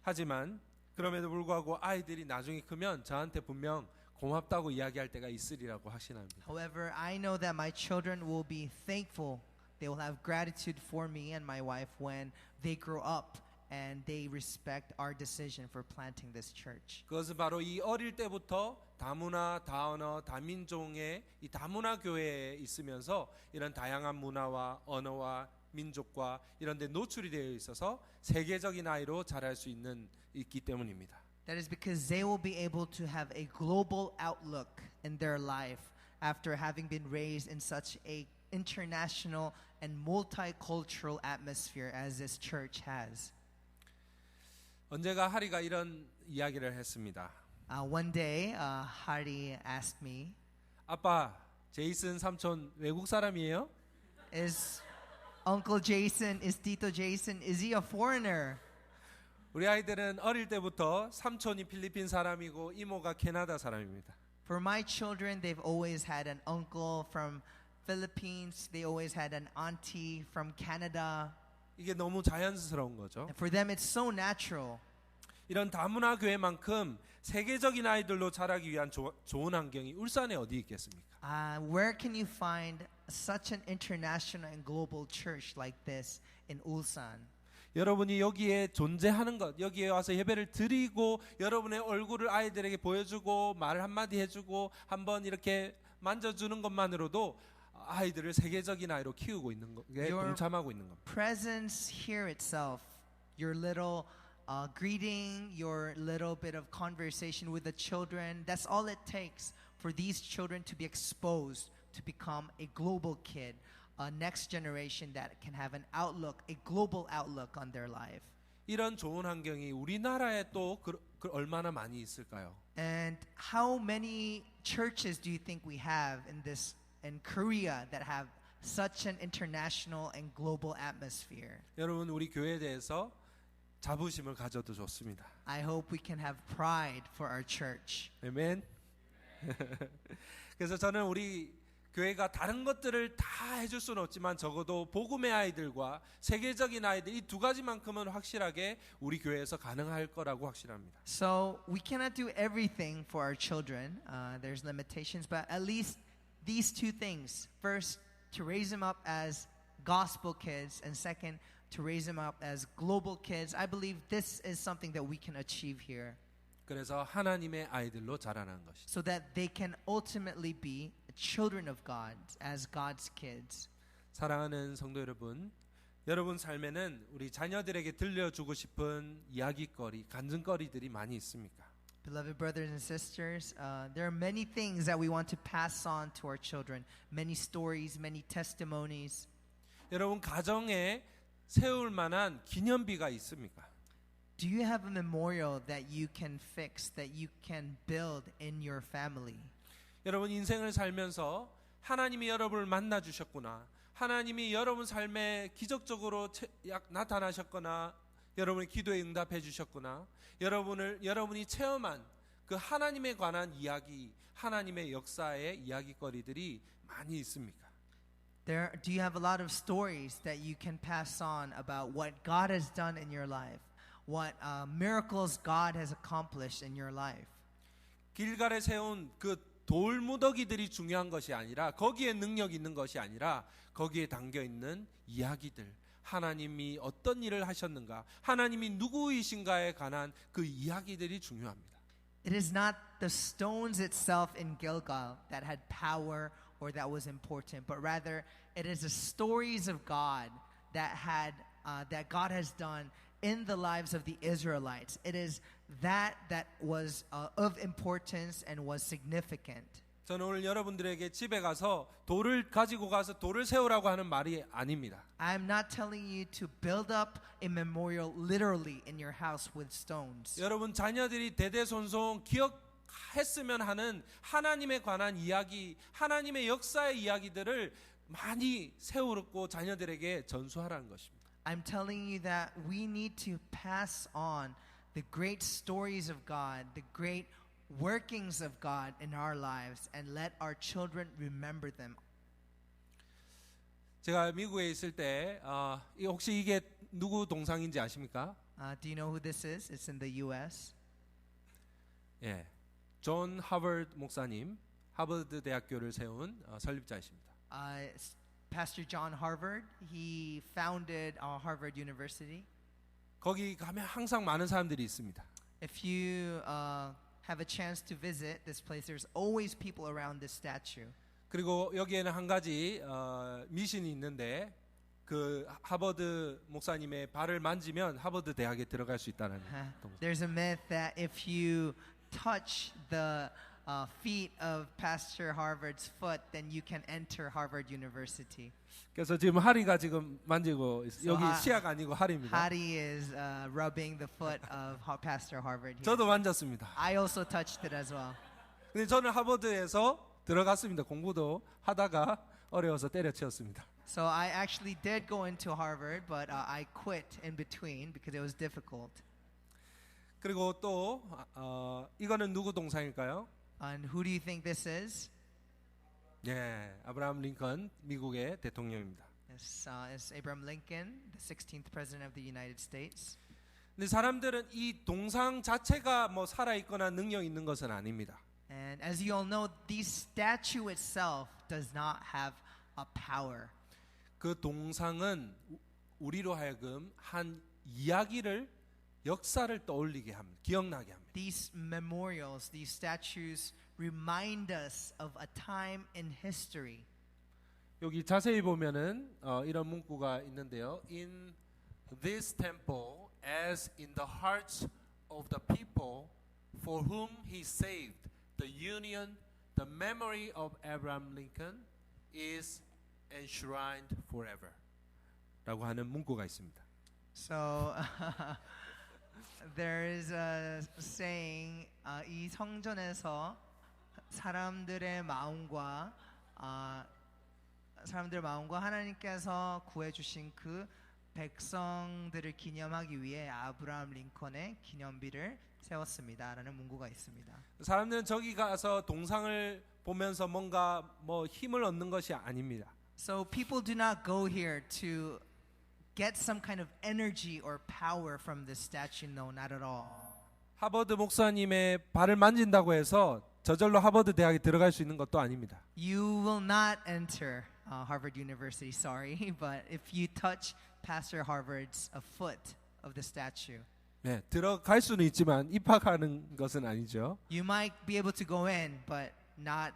하지만 그럼에도 불구하고 아이들이 나중에 크면 저한테 분명 고맙다고 이야기할 때가 있으리라고 확신합니다. However, I know that my children will be thankful. They will have gratitude for me and my wife when they grow up and they respect our decision for planting this church. 그것은 바로 이 어릴 때부터 다문화, 다언어, 다민족의 이 다문화 교회에 있으면서 이런 다양한 문화와 언어와 민족과 이런 데 노출이 되어 있어서 세계적인 아이로 자랄 수 있기 때문입니다. That is because they will be able to have a global outlook in their life after having been raised in such a international and multicultural atmosphere as this church has. 언제가 하리가 이런 이야기를 했습니다. One day, Hari asked me, 아빠, 제이슨 삼촌 외국 사람이에요? is Tito Jason, is he a foreigner? 우리 아이들은 어릴 때부터 삼촌이 필리핀 사람이고 이모가 캐나다 사람입니다. For my children, they've always had an uncle from Philippines. They always had an auntie from Canada. 이게 너무 자연스러운 거죠. And for them, it's so natural. 이런 다문화 교회만큼 세계적인 아이들로 자라기 위한 좋은 환경이 울산에 어디 있겠습니까? Where can you find such an international and global church like this in Ulsan? 여러분이 여기에 존재하는 것, 여기에 와서 예배를 드리고 여러분의 얼굴을 아이들에게 보여주고 말 한마디 해주고 한번 이렇게 만져주는 것만으로도 아이들을 세계적인 아이로 키우고 있는 것에 동참하고 있는 겁니다. Presence here itself, your little greeting, your little bit of conversation with the children, that's all it takes for these children to be exposed to become a global kid. A next generation that can have an outlook, a global outlook on their life. 이런 좋은 환경이 우리나라에 또 얼마나 많이 있을까요? And how many churches do you think we have in Korea that have such an international and global atmosphere? 여러분 우리 교회에 대해서 자부심을 가져도 좋습니다. I hope we can have pride for our church. 아멘. 그래서 저는 우리 교회가 다른 것들을 다 해줄 수는 없지만 적어도 복음의 아이들과 세계적인 아이들 이 두 가지만큼은 확실하게 우리 교회에서 가능할 거라고 확신합니다. So we cannot do everything for our children. There's limitations, but at least these 2 things. First, to raise them up as gospel kids, and second, to raise them up as global kids. I believe this is something that we can achieve here. 그래서 하나님의 아이들로 자라나는 것이죠. So that they can ultimately be children of God as God's kids. 사랑하는 성도 여러분, 여러분 삶에는 우리 자녀들에게 들려주고 싶은 이야기거리, 간증거리들이 많이 있습니까? Beloved brothers and sisters, there are many things that we want to pass on to our children. Many stories, many testimonies. 여러분 가정에 세울 만한 기념비가 있습니까? Do you have a memorial that you can fix, that you can build in your family? 여러분 인생을 살면서 하나님이 여러분을 만나 주셨구나. 하나님이 여러분 삶에 기적적으로 나타나셨거나 여러분의 기도에 응답해 주셨구나. 여러분이 체험한 그 하나님에 관한 이야기, 하나님의 역사의 이야기거리들이 많이 있습니까? Do you have a lot of stories that you can pass on about what God has done in your life? What miracles God has accomplished in your life? 길갈에 세운 그 돌무더기들이 중요한 것이 아니라 거기에 능력이 있는 것이 아니라 거기에 담겨 있는 이야기들, 하나님이 어떤 일을 하셨는가, 하나님이 누구이신가에 관한 그 이야기들이 중요합니다. It is not the stones itself in Gilgal that had power or that was important, but rather it is the stories of God that God has done in the lives of the Israelites. It is that was of importance and was significant. 저는 오늘 여러분들에게 집에 가서 돌을 가지고 가서 돌을 세우라고 하는 말이 아닙니다. I am not telling you to build up a memorial literally in your house with stones. 여러분 자녀들이 대대손손 기억했으면 하는 하나님에 관한 이야기, 하나님의 역사의 이야기들을 많이 세우고 자녀들에게 전수하라는 것입니다. I'm telling you that we need to pass on the great stories of God, the great workings of God in our lives, and let our children remember them. 제가 미국에 있을 때 혹시 이게 누구 동상인지 아십니까? Do you know who this is? It's in the U.S. 예, 존 하버드 목사님, 하버드 대학교를 세운 설립자이십니다. Pastor John Harvard, he founded Harvard University. 거기 가면 항상 많은 사람들이 있습니다. If you have a chance to visit this place, there's always people around this statue. 그리고 여기에는 한 가지 미신이 있는데 그 하버드 목사님의 발을 만지면 하버드 대학에 들어갈 수 있다는 동상. There's a myth that if you touch the feet of Pastor Harvard's foot, then you can enter Harvard University. 그래서 지금 하리가 지금 만지고 So 여기 시약 아니고 하리입니다. Hadi is rubbing the foot of Pastor Harvard here. 저도 만졌습니다. I also touched it as well. 근데 저는 하버드에서 들어갔습니다. 공부도 하다가 어려워서 때려치웠습니다. So I actually did go into Harvard, but I quit in between because it was difficult. 그리고 또 이거는 누구 동상일까요? And who do you think this is? 예, 아브라함 링컨 미국의 대통령입니다. It's Abraham Lincoln, the 16th president of the United States. 근데 사람들은 이 동상 자체가 뭐 살아 있거나 능력 있는 것은 아닙니다. And as you all know, the statue itself does not have a power. 그 동상은 우리로 하여금 한 이야기를 역사를 떠올리게 합니다. 기억나게 합니다. These memorials, these statues remind us of a time in history. 여기 자세히 보면은 이런 문구가 있는데요. In this temple, as in the hearts of the people for whom he saved, the union, the memory of Abraham Lincoln is enshrined forever. 라고 하는 문구가 있습니다. So there is a saying, 이 성전에서 사람들의 마음과 하나님께서 구해주신 그 백성들을 기념하기 위해 아브라함 링컨의 기념비를 세웠습니다라는 문구가 있습니다. 사람들은 저기 가서 동상을 보면서 뭔가 뭐 힘을 얻는 것이 아닙니다. So people do not go here to get some kind of energy or power from this statue. No, not at all. 하버드 목사님의 발을 만진다고 해서 저절로 하버드 대학에 들어갈 수 있는 것도 아닙니다. You will not enter Harvard University, sorry, but if you touch Pastor Harvard's foot of the statue, 네, 들어갈 수는 있지만 입학하는 것은 아니죠. you might be able to go in, but not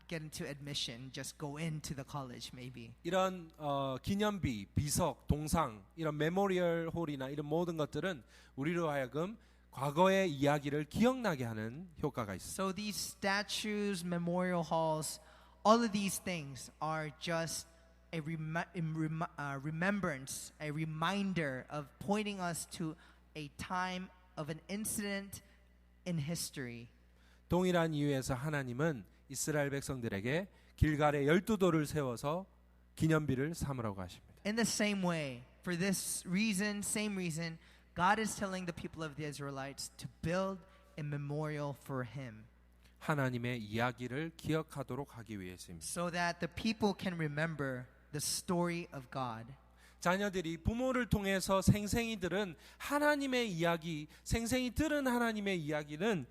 get into admission. Just go into the college, maybe. 이런 기념비, 비석, 동상, 이런 메모리얼 홀이나 이런 모든 것들은 우리로 하여금 과거의 이야기를 기억나게 하는 효과가 있습니다. So these statues, memorial halls, all of these things are just a remembrance, a reminder of pointing us to a time of an incident in history. 동일한 이유에서 하나님은 이스라엘 백성들에게 길갈에 12돌을 세워서 기념비를 삼으라고 하십니다. In the same way, for this reason, same reason, God is telling the people of the Israelites to build a memorial for him 하나님의 이야기를 기억하도록 하기 위해서입니다. so that the people can remember the story of God. 자녀들이 부모를 통해서 생생히 들은 하나님의 이야기, 생생히 들은 하나님의 이야기는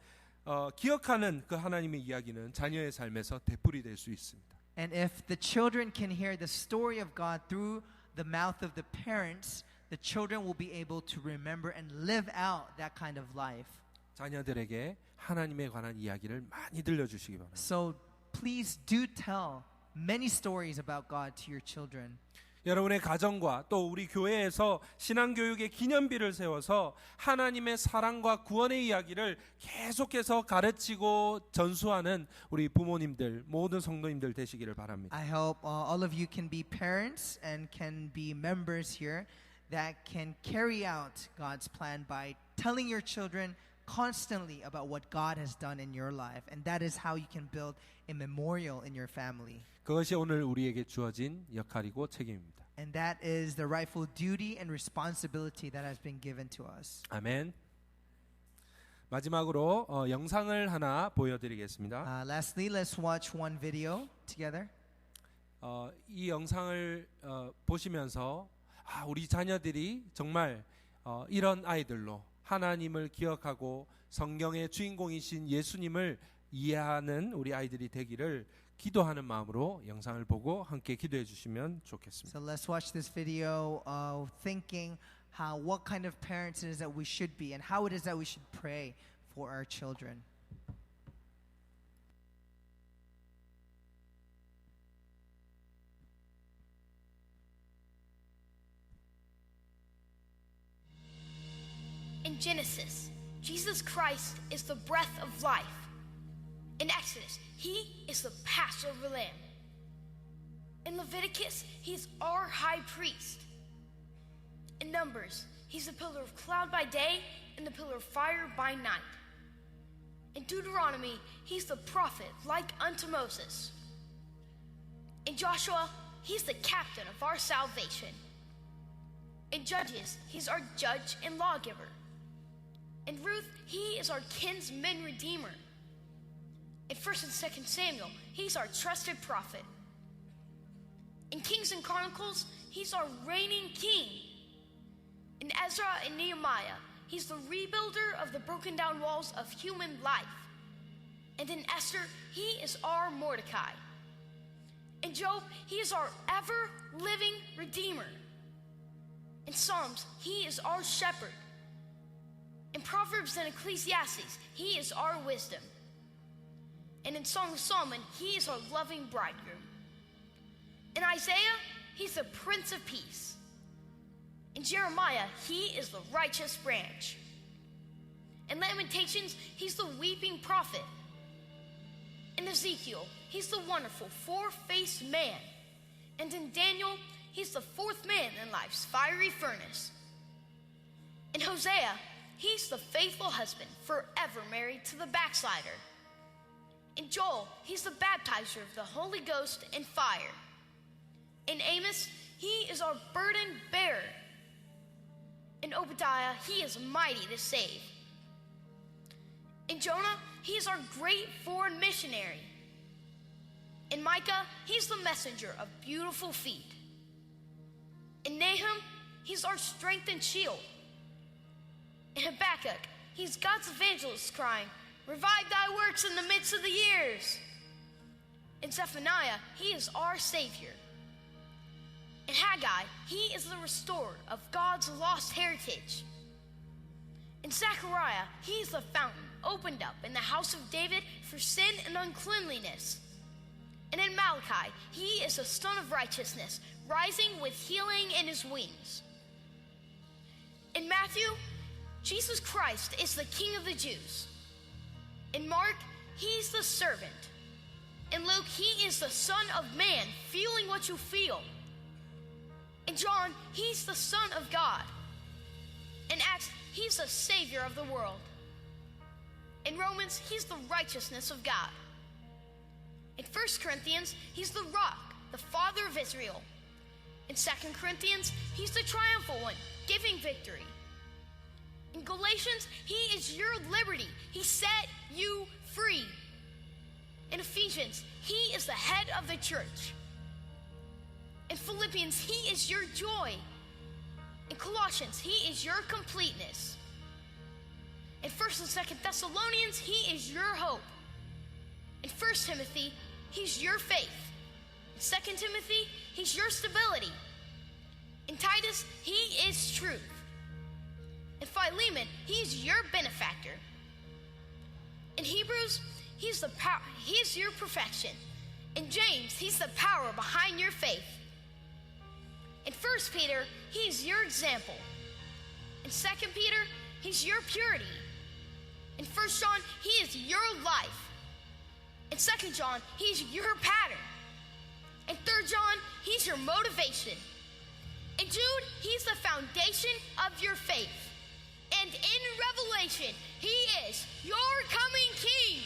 기억하는 그 하나님의 이야기는 자녀의 삶에서 되풀이 될 수 있습니다. And if the children can hear the story of God through the mouth of the parents, the children will be able to remember and live out that kind of life. 자녀들에게 하나님에 관한 이야기를 많이 들려주시기 바랍니다. So please do tell many stories about God to your children. 여러분의 가정과 또 우리 교회에서 신앙교육의 기념비를 세워서 하나님의 사랑과 구원의 이야기를 계속해서 가르치고 전수하는 우리 부모님들, 모든 성도님들 되시기를 바랍니다. I hope all of you can be parents and can be members here that can carry out God's plan by telling your children constantly about what God has done in your life. And that is how you can build a memorial in your family. 그것이 오늘 우리에게 주어진 역할이고 책임입니다. And that is the rightful duty and responsibility that has been given to us. 아멘. 마지막으로 영상을 하나 보여드리겠습니다. Lastly, let's watch one video together. 이 영상을 보시면서 우리 자녀들이 정말 이런 아이들로 하나님을 기억하고 성경의 주인공이신 예수님을 이해하는 우리 아이들이 되기를 기도하는 마음으로 영상을 보고 함께 기도해 주시면 좋겠습니다. So let's watch this video thinking what kind of parents it is that we should be and how it is that we should pray for our children. In Genesis, Jesus Christ is the breath of life. In Exodus, he is the Passover lamb. In Leviticus, he's our high priest. In Numbers, he's the pillar of cloud by day and the pillar of fire by night. In Deuteronomy, he's the prophet like unto Moses. In Joshua, he's the captain of our salvation. In Judges, he's our judge and lawgiver. In Ruth, he is our kinsman redeemer. In 1 and 2 Samuel, he's our trusted prophet. In Kings and Chronicles, he's our reigning king. In Ezra and Nehemiah, he's the rebuilder of the broken down walls of human life. And in Esther, he is our Mordecai. In Job, he is our ever-living redeemer. In Psalms, he is our shepherd. In Proverbs and Ecclesiastes, he is our wisdom. And in Song of Solomon, he is our loving bridegroom. In Isaiah, he's the Prince of Peace. In Jeremiah, he is the righteous branch. In Lamentations, he's the weeping prophet. In Ezekiel, he's the wonderful four-faced man. And in Daniel, he's the fourth man in life's fiery furnace. In Hosea, he's the faithful husband, forever married to the backslider. In Joel, he's the baptizer of the Holy Ghost and fire. In Amos, he is our burden bearer. In Obadiah, he is mighty to save. In Jonah, he is our great foreign missionary. In Micah, he's the messenger of beautiful feet. In Nahum, he's our strength and shield. In Habakkuk, he's God's evangelist crying, "Revive thy works in the midst of the years." In Zephaniah, he is our Savior. In Haggai, he is the restorer of God's lost heritage. In Zechariah, he is the fountain opened up in the house of David for sin and uncleanliness. And in Malachi, he is the Son of Righteousness, rising with healing in his wings. In Matthew, Jesus Christ is the King of the Jews. In Mark, he's the servant. In Luke, he is the Son of Man, feeling what you feel. In John, he's the Son of God. In Acts, he's the Savior of the world. In Romans, he's the righteousness of God. In 1 Corinthians, he's the rock, the father of Israel. In 2 Corinthians, he's the triumphal one, giving victory. In Galatians, he is your liberty. He set you free. In Ephesians, he is the head of the church. In Philippians, he is your joy. In Colossians, he is your completeness. In 1st and 2nd Thessalonians, he is your hope. In 1 Timothy, he's your faith. In 2 Timothy, he's your stability. In Titus, he is truth. In Philemon, he's your benefactor. In Hebrews, he's the power, he's your perfection. In James, he's the power behind your faith. In 1 Peter, he's your example. In 2 Peter, he's your purity. In 1 John, he is your life. In 2 John, he's your pattern. In 3 John, he's your motivation. In Jude, he's the foundation of your faith. And in Revelation, he is your coming king.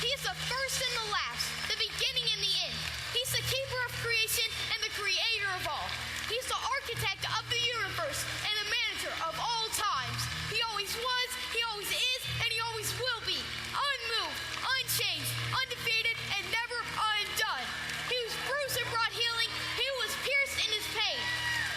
He's the first and the last, the beginning and the end. He's the keeper of creation and the creator of all. He's the architect of the universe and the manager of all times. He always was, he always is, and he always will be. Unmoved, unchanged, undefeated, and never undone. He was bruised and brought healing. He was pierced in his pain.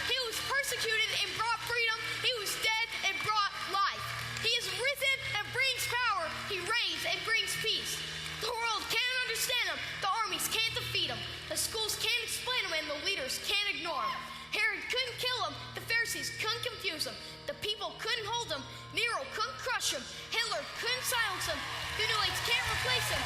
He was persecuted and brought freedom. He was dead and brought life. He is risen and brings power. He reigns and brings peace. The world can't understand him. The armies can't defeat him. The schools can't explain him, and the leaders can't ignore him. Herod couldn't kill him. The Pharisees couldn't confuse him. The people couldn't hold him. Nero couldn't crush him. Hitler couldn't silence him. The New Age can't replace him.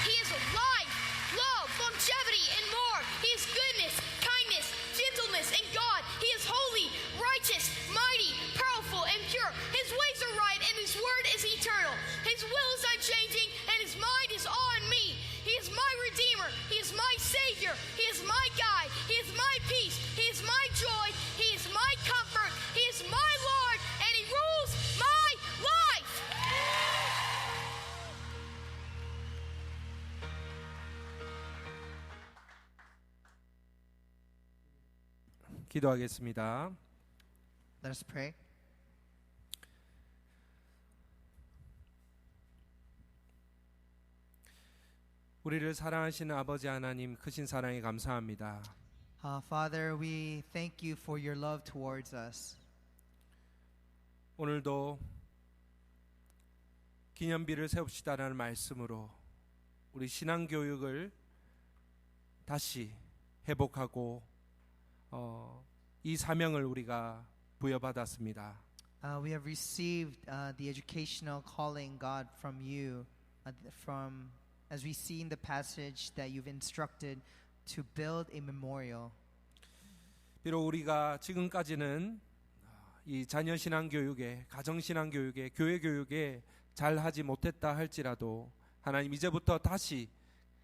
He is life, love, longevity, and more. He is goodness, kindness, gentleness, and God. He is holy, righteous, mighty, powerful, and pure. His ways are right, and his word is eternal. His will is unchanging, and his mind is on me. He is my Redeemer. He is my Savior. He is my guide. He is my peace. He is my joy. He is my comfort. He is my Lord, and he rules my life. 기도하겠습니다. Let us pray. 우리를 사랑하시는 아버지 하나님 크신 사랑에 감사합니다. Father, we thank you for your love towards us. 오늘도 기념비를 세웁시다라는 말씀으로 우리 신앙 교육을 다시 회복하고 이 사명을 우리가 부여받았습니다. We have received the educational calling, God, from you, from as we see in the passage that you've instructed to build a memorial. 비록 우리가 지금까지는 이 자녀 신앙 교육에, 가정 신앙 교육에, 교회 교육에 잘 하지 못했다 할지라도 하나님 이제부터 다시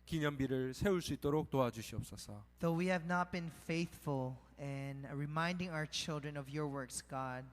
기념비를 세울 수 있도록 도와주시옵소서. Though we have not been faithful in reminding our children of your works, God,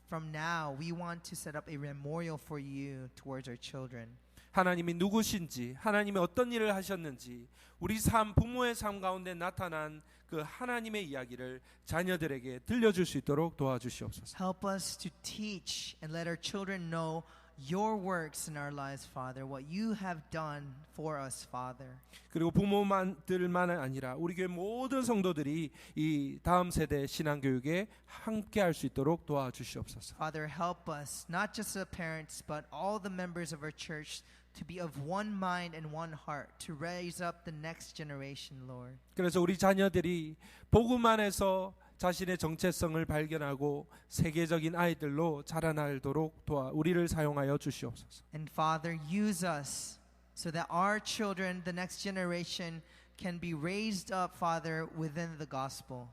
from now we want to set up a memorial for you towards our children. 하나님이 누구신지, 하나님이 어떤 일을 하셨는지, 우리 삶, 부모의 삶 가운데 나타난 그 하나님의 이야기를 자녀들에게 들려줄 수 있도록 도와주시옵소서. Help us to teach and let our children know your works in our lives, Father, what you have done for us, Father. 그리고 부모들만 아니라 우리 교회 모든 성도들이 이 다음 세대 신앙 교육에 함께 할 수 있도록 도와주시옵소서. Father, help us, not just the parents, but all the members of our church to be of one mind and one heart, to raise up the next generation, Lord. 그래서 우리 자녀들이 복음 안에서 자신의 정체성을 발견하고 세계적인 아이들로 자라나도록 우리를 사용하여 주시옵소서. And Father, use us so that our children, the next generation, can be raised up, Father, within the gospel.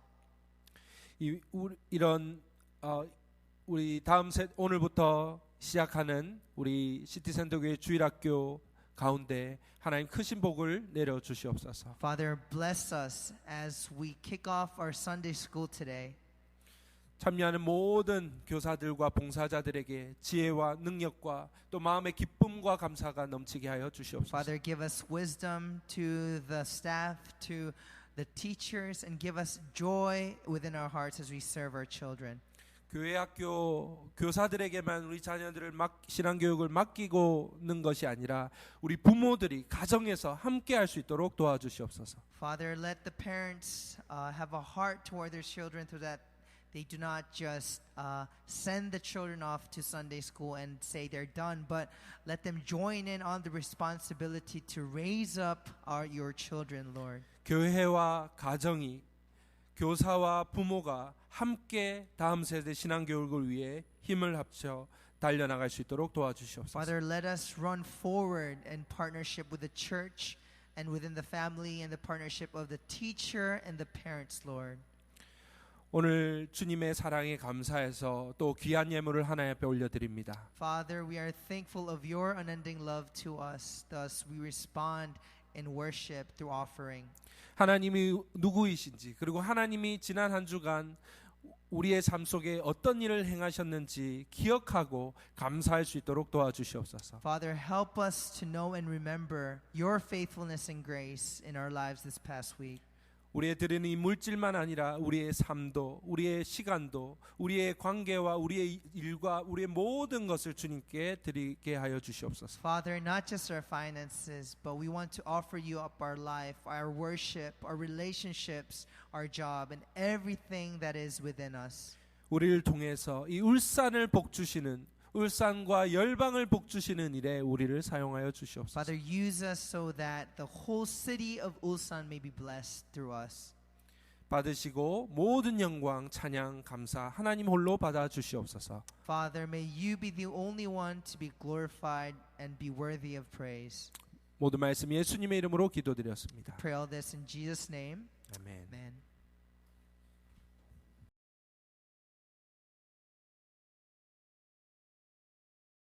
이런 우리 다음 오늘부터 시작하는 우리 시티센터교회 주일학교 가운데 하나님 크신 복을 내려 주시옵소서. Father, bless us as we kick off our Sunday school today. 참여하는 모든 교사들과 봉사자들에게 지혜와 능력과 또 마음의 기쁨과 감사가 넘치게 하여 주시옵소서. Father, give us wisdom to the staff, to the teachers, and give us joy within our hearts as we serve our children. 교회 학교 교사들에게만 우리 자녀들을 신앙교육을 맡기고는 것이 아니라 우리 부모들이 가정에서 함께 할 수 있도록 도와주시옵소서. Father, let the parents have a heart toward their children so that they do not just send the children off to Sunday school and say they're done, but let them join in on the responsibility to raise up your children, Lord. 교회와 가정이 교사와 부모가 함께 다음 세대 신앙 교육을 위해 힘을 합쳐 달려나갈 수 있도록 도와주시옵소서. Father, let us run forward in partnership with the church and within the family and the partnership of the teacher and the parents, Lord. 오늘 주님의 사랑에 감사해서 또 귀한 예물을 하나님 앞에 올려드립니다. Father, we are thankful of your unending love to us. Thus, we respond in worship through offering. 하나님이 누구이신지 그리고 하나님이 지난 한 주간 우리의 삶 속에 어떤 일을 행하셨는지 기억하고 감사할 수 있도록 도와주시옵소서. Father, help us to know and remember your faithfulness and grace in our lives this past week. 우리의 드리는 이 물질만 아니라 우리의 삶도 우리의 시간도 우리의 관계와 우리의 일과 우리의 모든 것을 주님께 드리게 하여 주시옵소서. Father, not just our finances, but we want to offer you up our life, our worship, our relationships, our job, and everything that is within us. 우리를 통해서 이 울산을 복주시는 울산과 열방을 복주시는 일에 우리를 사용하여 주시옵소서. Father, use us so that the whole city of Ulsan may be blessed through us. 받으시고 모든 영광, 찬양, 감사 하나님 홀로 받아 주시옵소서. Father, may you be the only one to be glorified and be worthy of praise. 모든 말씀 예수님의 이름으로 기도드렸습니다. Pray all this in Jesus' name. 아멘. Amen.